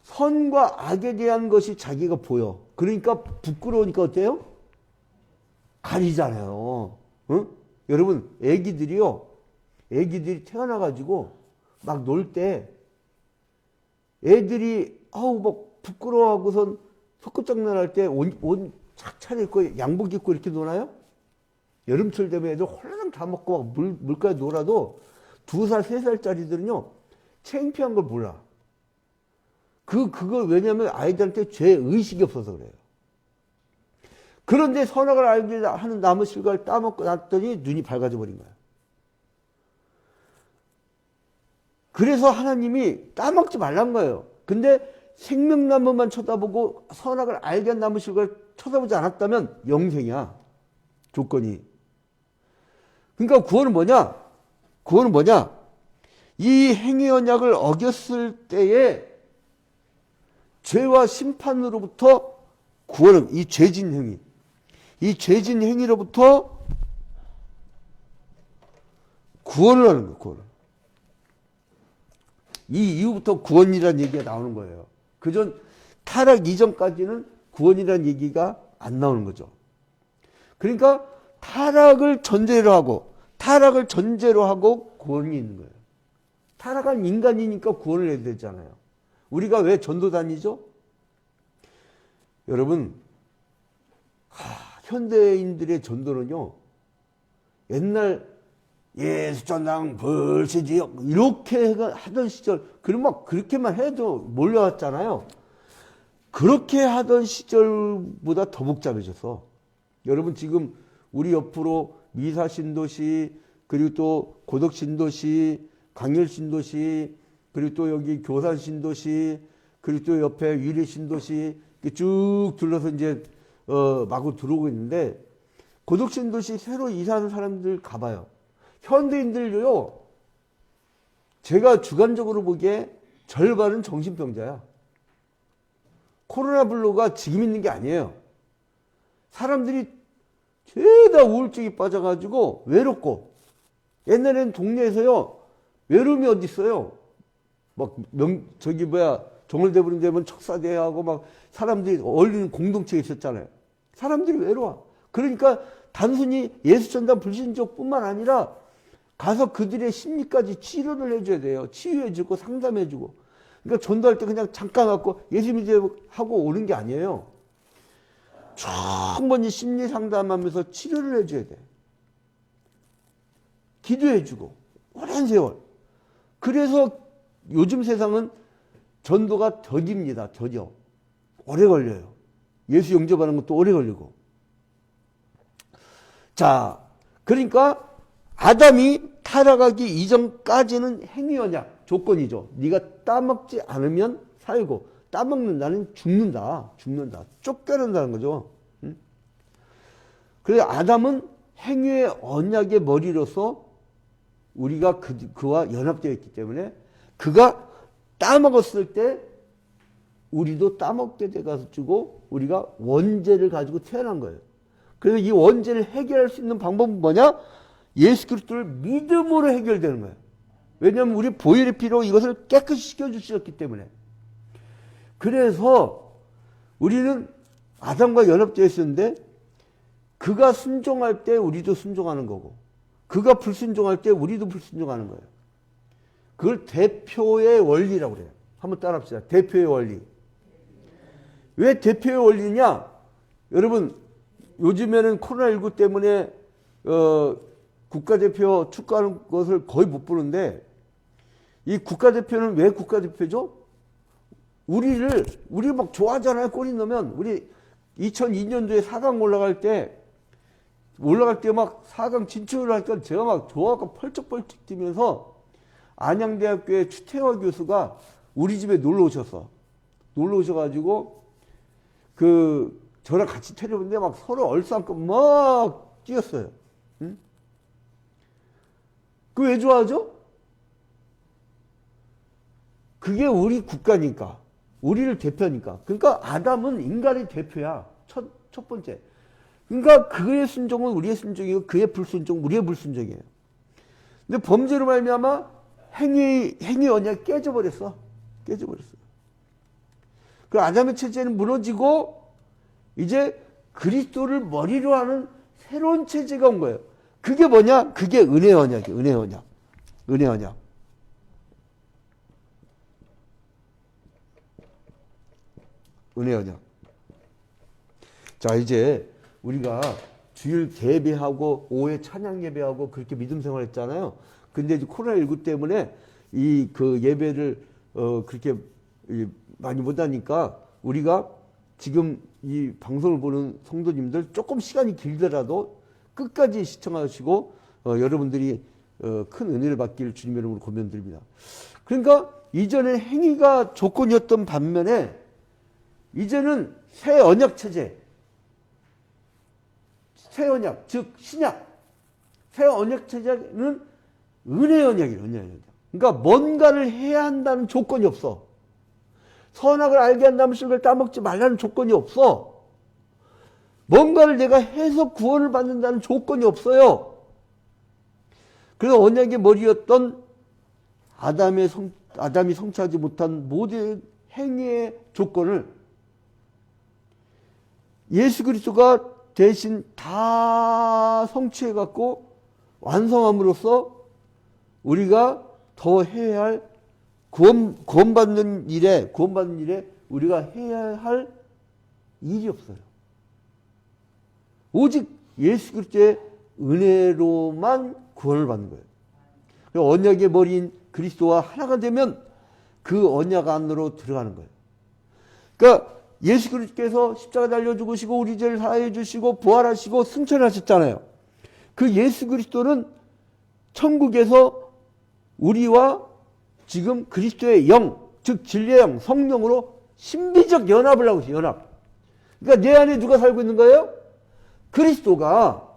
선과 악에 대한 것이 자기가 보여. 그러니까 부끄러우니까 어때요? 가리잖아요. 응? 여러분, 애기들이 태어나가지고 막 놀 때 애들이 아우 막 부끄러워하고선 속꿉장난할 때 옷 착 차려입고 양복 입고 이렇게 노나요? 여름철 되면 애들 홀랑 다 먹고 막 물가에 놀아도 2살, 3살짜리들은요 창피한 걸 몰라. 그걸 왜냐면 아이들한테 죄 의식이 없어서 그래요. 그런데 선악을 알게 하는 나무 실과를 따먹고 났더니 눈이 밝아져 버린 거야. 그래서 하나님이 따먹지 말란 거예요. 근데 생명나무만 쳐다보고 선악을 알게 한 나무 실과를 쳐다보지 않았다면 영생이야. 조건이. 그러니까 구원은 뭐냐? 구원은 뭐냐? 이 행위 언약을 어겼을 때에 죄와 심판으로부터 구원은 이 죄진 행위. 이 죄진 행위로부터 구원을 하는 거예요. 구원을. 이 이후부터 구원이라는 얘기가 나오는 거예요. 그전 타락 이전까지는 구원이라는 얘기가 안 나오는 거죠. 그러니까 타락을 전제로 하고 구원이 있는 거예요. 타락한 인간이니까 구원을 해야 되잖아요. 우리가 왜 전도 다니죠? 여러분, 현대인들의 전도는요, 옛날 예수 전당 벌새지요 이렇게 하던 시절, 그럼 막 그렇게만 해도 몰려왔잖아요. 그렇게 하던 시절보다 더 복잡해져서, 여러분 지금 우리 옆으로 미사 신도시, 그리고 또 고덕 신도시, 강렬 신도시, 그리고 또 여기 교산 신도시, 그리고 또 옆에 위례 신도시 쭉 둘러서 이제 마구 들어오고 있는데, 고덕 신도시 새로 이사하는 사람들 가봐요. 현대인들요, 제가 주관적으로 보기에 절반은 정신병자야. 코로나 블루가 지금 있는 게 아니에요. 사람들이 죄다 우울증이 빠져가지고 외롭고, 옛날에는 동네에서요 외로움이 어디 있어요. 막 정월대보름 되면 척사대하고 막 사람들이 어울리는 공동체가 있었잖아요. 사람들이 외로워. 그러니까 단순히 예수전당 불신족뿐만 아니라 가서 그들의 심리까지 치료를 해줘야 돼요. 치유해주고 상담해주고. 그러니까 전도할 때 그냥 잠깐 갖고 예수 믿으라고 하고 오는 게 아니에요. 충분히 심리 상담하면서 치료를 해줘야 돼. 기도해주고 오랜 세월. 그래서 요즘 세상은 전도가 더딥니다. 더뎌. 오래 걸려요. 예수 영접하는 것도 오래 걸리고. 자, 그러니까 아담이 타락하기 이전까지는 행위 언약 조건이죠. 네가 따먹지 않으면 살고, 따먹는다는 죽는다. 쫓겨난다는 거죠. 응? 그래서 아담은 행위의 언약의 머리로서 우리가 그와 연합되어 있기 때문에 그가 따먹었을 때 우리도 따먹게 돼가지고 우리가 원죄를 가지고 태어난 거예요. 그래서 이 원죄를 해결할 수 있는 방법은 뭐냐? 예수 그리스도를 믿음으로 해결되는 거예요. 왜냐하면 우리 보혈의 피로 이것을 깨끗이 시켜주셨기 때문에. 그래서 우리는 아담과 연합되어 있었는데 그가 순종할 때 우리도 순종하는 거고, 그가 불순종할 때 우리도 불순종하는 거예요. 그걸 대표의 원리라고 그래요. 한번 따라합시다. 대표의 원리. 왜 대표의 원리냐? 여러분, 요즘에는 코로나19 때문에 국가대표 축구하는 것을 거의 못 보는데, 이 국가대표는 왜 국가대표죠? 우리 막 좋아하잖아요. 골이 넣으면. 우리 2002년도에 4강 올라갈 때 막 4강 진출을 하니까 제가 막 좋아하고 펄쩍펄쩍 뛰면서 안양대학교의 추태화 교수가 우리 집에 놀러 오셔가지고 저랑 같이 테레비인데 막 서로 얼싸안고 막 뛰었어요. 응? 그 왜 좋아하죠? 그게 우리 국가니까, 우리를 대표니까. 그러니까 아담은 인간의 대표야. 첫 번째. 그러니까 그의 순종은 우리의 순종이고 그의 불순종은 우리의 불순종이에요. 근데 범죄로 말미암아 행위 언약이 깨져버렸어. 그 아담의 체제는 무너지고 이제 그리스도를 머리로 하는 새로운 체제가 온 거예요. 그게 뭐냐? 그게 은혜 언약이에요. 은혜 언약. 은혜 언약. 자, 이제 우리가 주일 예배하고 오후에 찬양 예배하고 그렇게 믿음 생활했잖아요. 근데 이제 코로나19 때문에 이 그 예배를 그렇게 많이 못하니까 우리가 지금 이 방송을 보는 성도님들 조금 시간이 길더라도 끝까지 시청하시고 여러분들이 큰 은혜를 받길 주님의 이름으로 권면드립니다. 그러니까 이전에 행위가 조건이었던 반면에 이제는 새 언약 체제, 새 언약, 즉 신약, 새 언약 체제는 은혜 언약이에요. 은혜 언약. 그러니까 뭔가를 해야 한다는 조건이 없어. 선악을 알게 한다면 실을 따먹지 말라는 조건이 없어. 뭔가를 내가 해서 구원을 받는다는 조건이 없어요. 그래서 언약의 머리였던 아담이 성취하지 못한 모든 행위의 조건을 예수 그리스도가 대신 다 성취해갖고 완성함으로써 우리가 더 해야 할 구원받는 일에 우리가 해야 할 일이 없어요. 오직 예수 그리스도의 은혜로만 구원을 받는 거예요. 언약의 머리인 그리스도와 하나가 되면 그 언약 안으로 들어가는 거예요. 그러니까 예수 그리스도께서 십자가 달려 죽으시고 우리 죄를 사하여 주시고 부활하시고 승천하셨잖아요. 그 예수 그리스도는 천국에서 우리와 지금 그리스도의 영, 즉 진리의 영, 성령으로 신비적 연합을 하고 있어요. 연합. 그러니까 내 안에 누가 살고 있는 거예요? 그리스도가.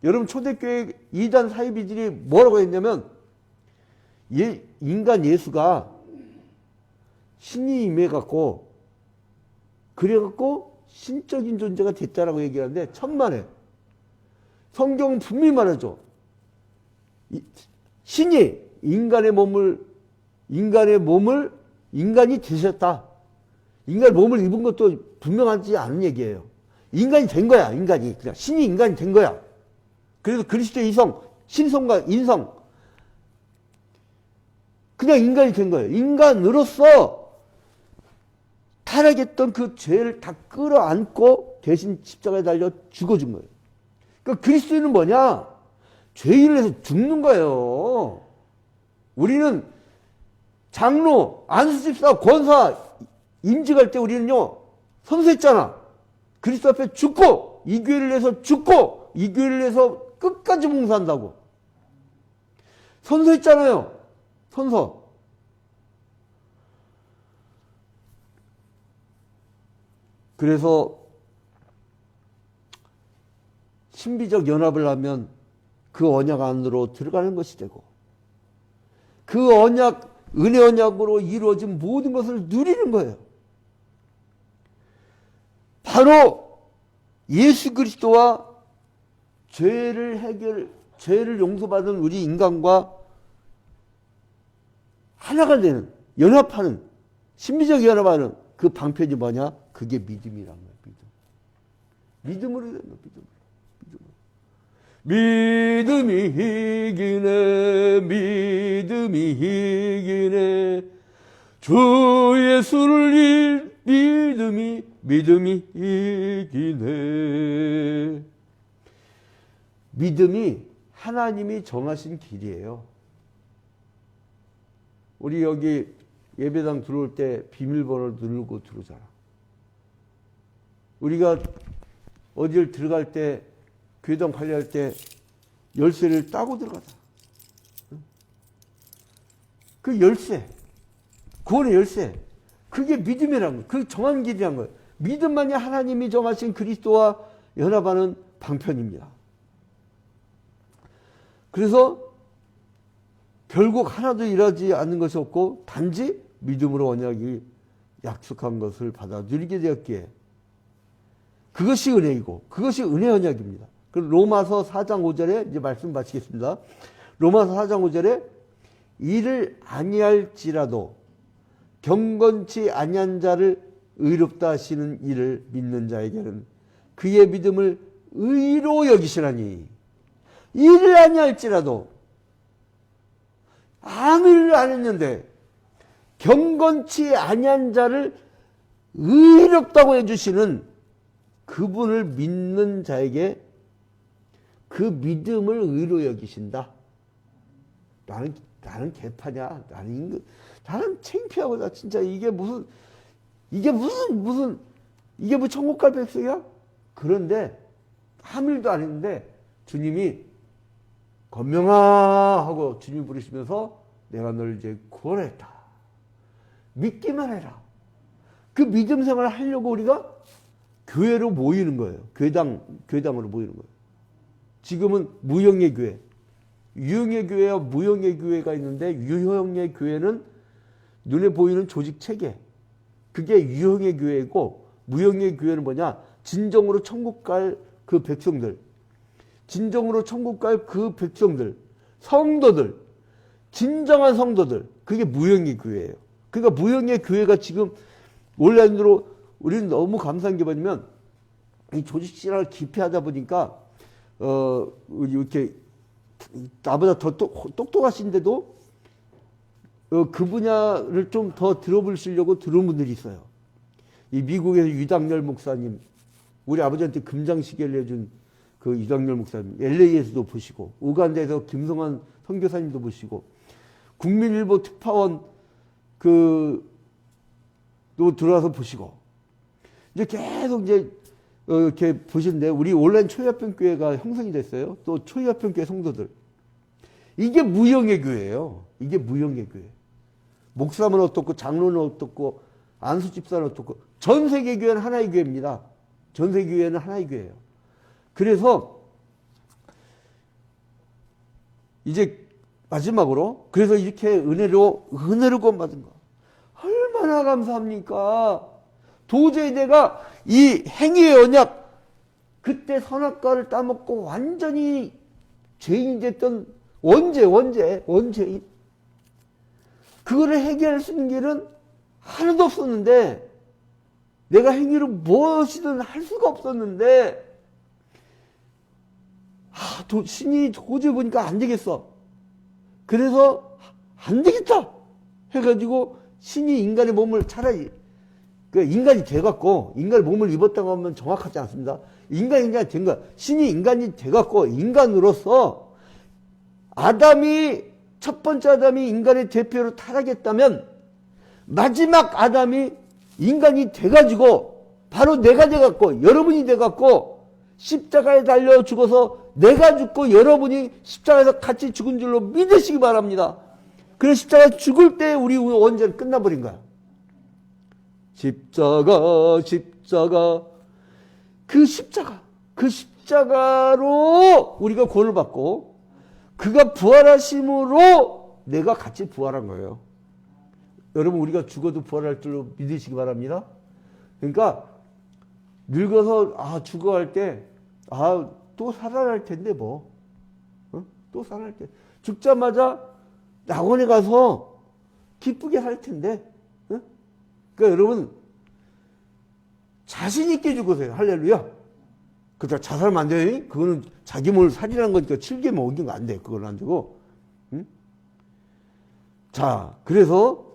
여러분 초대교회 이단 사이비들이 뭐라고 했냐면 인간 예수가 신이 임해갖고 그래갖고 신적인 존재가 됐다라고 얘기하는데 천만에. 성경은 분명히 말하죠. 신이 인간이 되셨다. 인간의 몸을 입은 것도 분명하지 않은 얘기예요. 인간이 된 거야, 인간이. 그냥 신이 인간이 된 거야. 그래서 그리스도의 이성, 신성과 인성. 그냥 인간이 된 거예요. 인간으로서 타락했던 그 죄를 다 끌어안고 대신 십자가에 달려 죽어준 거예요. 그러니까 그리스도는 뭐냐? 죄인을 해서 죽는 거예요. 우리는 장로, 안수집사, 권사 임직할 때 우리는요 선서했잖아. 그리스도 앞에 죽고 이 교회를 위해서 죽고 이 교회를 위해서 끝까지 봉사한다고 선서했잖아요. 선서. 그래서 신비적 연합을 하면 그 언약 안으로 들어가는 것이 되고 그 언약, 은혜 언약으로 이루어진 모든 것을 누리는 거예요. 바로 예수 그리스도와 죄를 용서받은 우리 인간과 하나가 되는, 연합하는, 신비적 연합하는 그 방편이 뭐냐? 그게 믿음이란 거예요. 믿음으로 되는 거예요. 믿음이 이기네, 믿음이 이기네, 주 예수를 믿음이 이기네. 믿음이 하나님이 정하신 길이에요. 우리 여기 예배당 들어올 때 비밀번호를 누르고 들어오잖아. 우리가 어디를 들어갈 때 교회당 관리할 때 열쇠를 따고 들어가자. 그 열쇠, 구원의 열쇠, 그게 믿음이라는 거예요. 그 정한 길이라는 거예요. 믿음만이 하나님이 정하신 그리스도와 연합하는 방편입니다. 그래서 결국 하나도 일하지 않는 것이 없고 단지 믿음으로 언약이 약속한 것을 받아 누리게 되었기에 그것이 은혜이고 그것이 은혜 언약입니다. 그럼 로마서 4장 5절에 이제 말씀 마치겠습니다. 로마서 4장 5절에 이를 아니할지라도 경건치 아니한 자를 의롭다 하시는 이를 믿는 자에게는 그의 믿음을 의로 여기시나니 이를 아니할지라도 아무 일을 안 했는데 경건치 아니한 자를 의롭다고 해주시는 그분을 믿는 자에게 그 믿음을 의로 여기신다. 나는 개파냐? 나는 창피하고, 나 진짜 이게 뭐 천국 갈 백성이야? 그런데 아무 일도 안 했는데 주님이 건명아 하고 주님 부르시면서 내가 널 이제 구원했다. 믿기만 해라. 그 믿음 생활을 하려고 우리가 교회로 모이는 거예요. 교회당으로 모이는 거예요. 지금은 무형의 교회, 유형의 교회와 무형의 교회가 있는데, 유형의 교회는 눈에 보이는 조직 체계, 그게 유형의 교회고, 무형의 교회는 뭐냐? 진정으로 천국 갈 그 백성들, 진정으로 천국 갈 그 백성들, 성도들, 진정한 성도들, 그게 무형의 교회예요. 그러니까 무형의 교회가 지금 온라인으로, 우리는 너무 감사한 게 뭐냐면, 이 조직 신학을 깊이 하다 보니까 이렇게 나보다 더 똑똑하신데도 그 분야를 좀 더 들어보시려고 들은 분들이 있어요. 이 미국에서 유당열 목사님, 우리 아버지한테 금장시계를 해준 그 유당열 목사님, LA에서도 보시고, 우간다에서 김성환 선교사님도 보시고, 국민일보 특파원 또 들어와서 보시고, 이제 계속 이렇게 보시는데, 우리 온라인 초희합병교회가 형성이 됐어요. 또 초희합병교회 성도들. 이게 무형의 교회예요. 이게 무형의 교회. 목사는 어떻고, 장로는 어떻고, 안수집사는 어떻고, 전 세계 교회는 하나의 교회입니다. 전 세계 교회는 하나의 교회예요. 그래서 이제 마지막으로, 그래서 이렇게 은혜로 구원받은 거 얼마나 감사합니까? 도저히 내가 이 행위의 언약, 그때 선악과를 따먹고 완전히 죄인이 됐던 원죄인, 그거를 해결할 수 있는 길은 하나도 없었는데, 내가 행위를 무엇이든 할 수가 없었는데, 신이 도저히 보니까 안 되겠어. 그래서 안 되겠다 해가지고 신이 인간의 몸을 차라리, 그 인간이 돼갖고, 인간의 몸을 입었다고 하면 정확하지 않습니다. 인간이 된 거야. 신이 인간이 돼갖고, 인간으로서 첫 번째 아담이 인간의 대표로 타락했다면, 마지막 아담이 인간이 돼가지고, 바로 내가 돼갖고, 여러분이 돼갖고, 십자가에 달려 죽어서 내가 죽고 여러분이 십자가에서 같이 죽은 줄로 믿으시기 바랍니다. 그래서 십자가에 죽을 때 우리 원죄는 끝나버린 거야. 십자가. 그 십자가로 우리가 구원을 받고, 그가 부활하심으로 내가 같이 부활한 거예요. 여러분, 우리가 죽어도 부활할 줄로 믿으시기 바랍니다. 그러니까 늙어서 죽어갈 때 또 살아날 텐데 뭐, 또 살아날 때 죽자마자 낙원에 가서 기쁘게 살 텐데, 그러니까 여러분 자신 있게 죽으세요. 할렐루야. 그러다 자살하면 안 돼요. 그거는 자기 몸을 살이라는 거니까 7개만 옮긴 거 안 돼. 그건 안 되고. 자, 그래서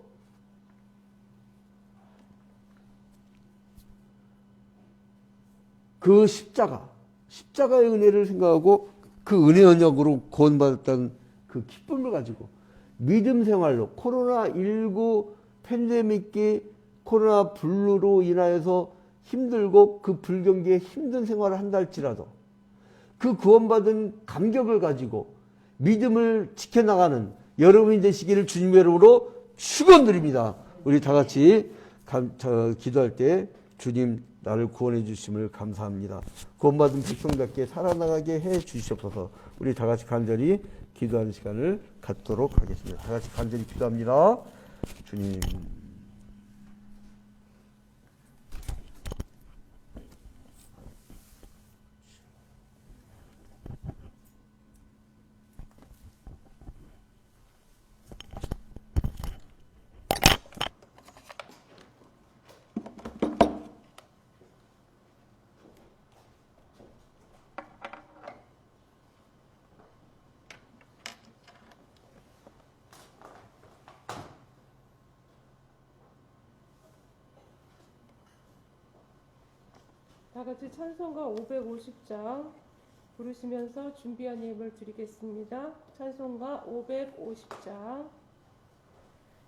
그 십자가의 은혜를 생각하고, 그 은혜 언약으로 구원받았다는 그 기쁨을 가지고 믿음 생활로, 코로나19 팬데믹기, 코로나 블루로 인하여서 힘들고 그 불경기에 힘든 생활을 한다 할지라도 그 구원받은 감격을 가지고 믿음을 지켜나가는 여러분이 되시기를 주님의 이름으로 축원드립니다. 우리 다 같이 기도할 때, 주님 나를 구원해 주심을 감사합니다. 구원받은 백성답게 살아나가게 해 주시옵소서. 우리 다 같이 간절히 기도하는 시간을 갖도록 하겠습니다. 다 같이 간절히 기도합니다. 주님, 다 같이 찬송가 550장 부르시면서 준비한 예물 드리겠습니다. 찬송가 550장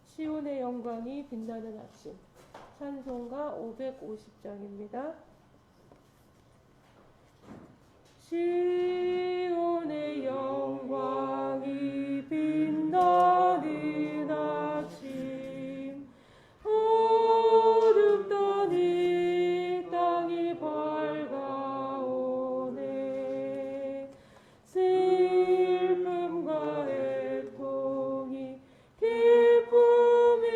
시온의 영광이 빛나는 아침. 찬송가 550장입니다. 시온의 영광이 빛나는 아침, 어둡던 이 땅이 밝아오네. 슬픔과 애통이 기쁨이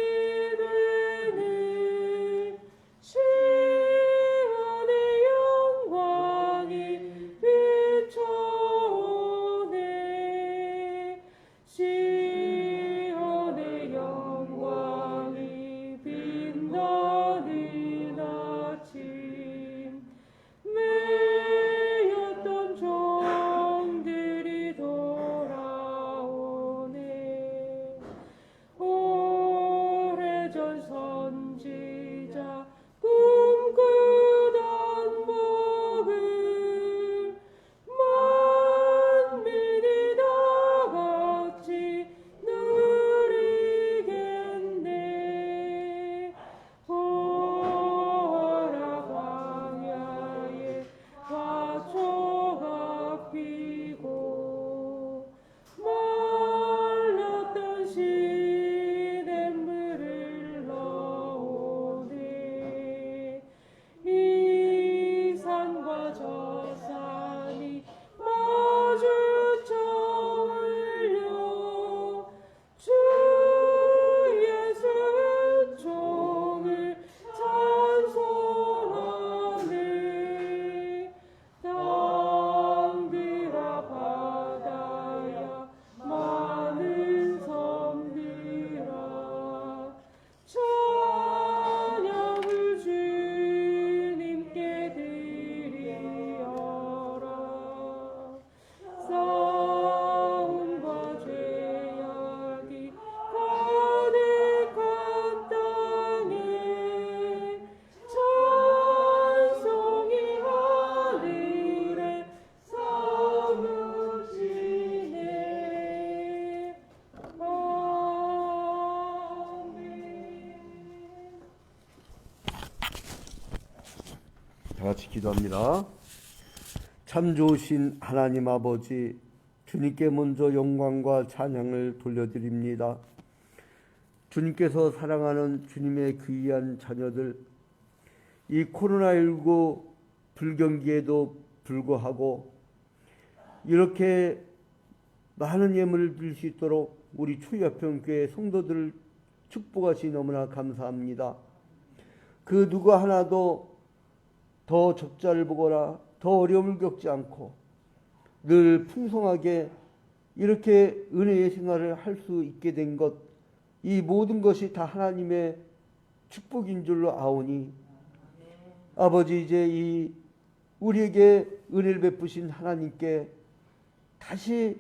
되네. 시온의 영광이 비춰오네. 시온의 영광이 빛나는 아침, 매였던 종들이 돌아오네. 오래전 선지자 꿈꾸던 복을 만민이 다 같이 누리겠네. 보라 광야에 화초가 피고 말랐던 시냇물을 넣으네. 이 산과 저 산이 마주쳐 울려 주 예수 은총을 찬송하네. 땅들아 바다야 많은 섬들아 찬양을 주님께 드리어라. 싸움과 죄악이 가득한 땅에 찬송이 하늘에 사무치네. 아멘. 다 같이 기도합니다. 참 좋으신 하나님 아버지, 주님께 먼저 영광과 찬양을 돌려드립니다. 주님께서 사랑하는 주님의 귀한 자녀들, 이 코로나19 불경기에도 불구하고 이렇게 많은 예물을 드릴 수 있도록 우리 초유아평교회 성도들을 축복하시 너무나 감사합니다. 그 누구 하나도 더 적자를 보거나 더 어려움을 겪지 않고 늘 풍성하게 이렇게 은혜의 생활을 할 수 있게 된 것, 이 모든 것이 다 하나님의 축복인 줄로 아오니 아버지, 이제 이 우리에게 은혜를 베푸신 하나님께 다시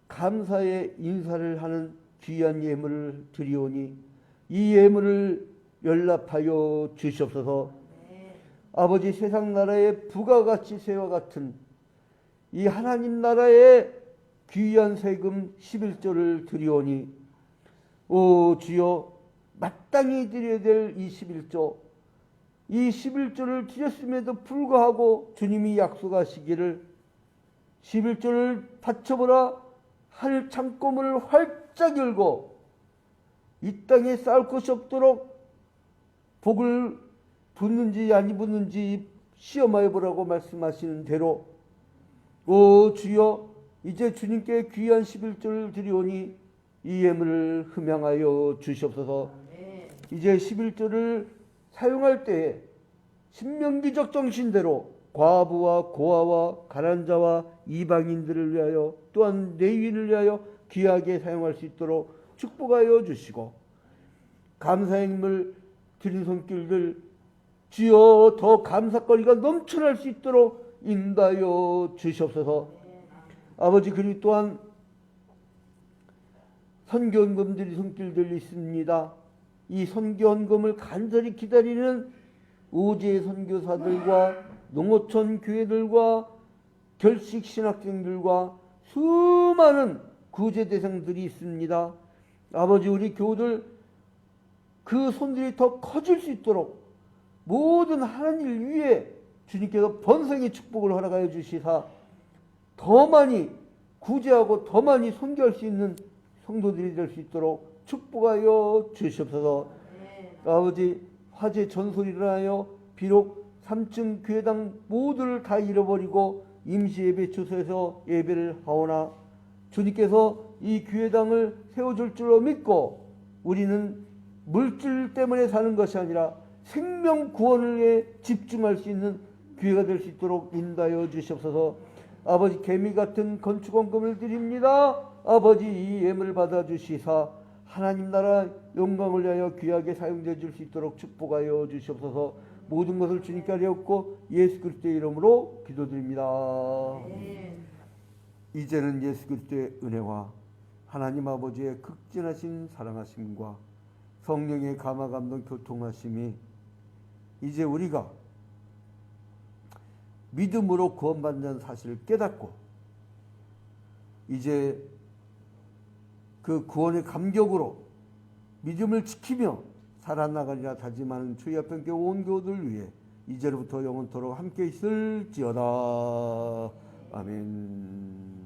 감사의 인사를 하는 귀한 예물을 드리오니 이 예물을 연락하여 주시옵소서. 아버지, 세상 나라의 부가가치 세와 같은 이 하나님 나라의 귀한 세금 11조를 드리오니 오 주여, 마땅히 드려야 될 이 11조, 이 11조를 드렸음에도 불구하고 주님이 약속하시기를 11조를 바쳐보라, 하늘 창고문을 활짝 열고 이 땅에 쌓을 것이 없도록 복을 붙는지 안 붙는지 시험하여 보라고 말씀하시는 대로 오 주여, 이제 주님께 귀한 11조를 드리오니 이 예물을 흠양하여 주시옵소서. 이제 11조를 사용할 때에 신명기적 정신대로 과부와 고아와 가난한 자와 이방인들을 위하여 또한 레위인을 위하여 귀하게 사용할 수 있도록 축복하여 주시고, 감사행을 드린 손길들 주여 더 감사거리가 넘쳐날 수 있도록 인도하여 주시옵소서. 아버지, 그리고 또한 선교헌금들이 손길들이 있습니다. 이 선교헌금을 간절히 기다리는 오지의 선교사들과 농어촌 교회들과 결식 신학생들과 수많은 구제 대상들이 있습니다. 아버지, 우리 교우들 그 손들이 더 커질 수 있도록 모든 하나님 일 위에 주님께서 번성의 축복을 허락하여 주시사 더 많이 구제하고 더 많이 선교할 수 있는 성도들이 될 수 있도록 축복하여 주시옵소서. 아버지, 화재 전솔이 일어나여 비록 3층 교회당 모두를 다 잃어버리고 임시 예배 주소에서 예배를 하오나 주님께서 이 교회당을 세워줄 줄로 믿고 우리는 물질 때문에 사는 것이 아니라 생명 구원을 위해 집중할 수 있는 교회가 될 수 있도록 인도하여 주시옵소서. 아버지, 개미 같은 건축원금을 드립니다. 아버지, 이 예물을 받아주시사 하나님 나라 영광을 위하여 귀하게 사용되어 줄 수 있도록 축복하여 주시옵소서. 모든 것을 주님께 하옵고 예수 그리스도의 이름으로 기도드립니다. 이제는 예수 그리스도의 은혜와 하나님 아버지의 극진하신 사랑하심과 성령의 감화 감동 교통하심이 이제 우리가 믿음으로 구원받는 사실을 깨닫고 이제 그 구원의 감격으로 믿음을 지키며 살아나가리라 다짐하는 주의 앞에 온 교우들 위해 이제로부터 영원토록 함께 있을지어다. 아멘.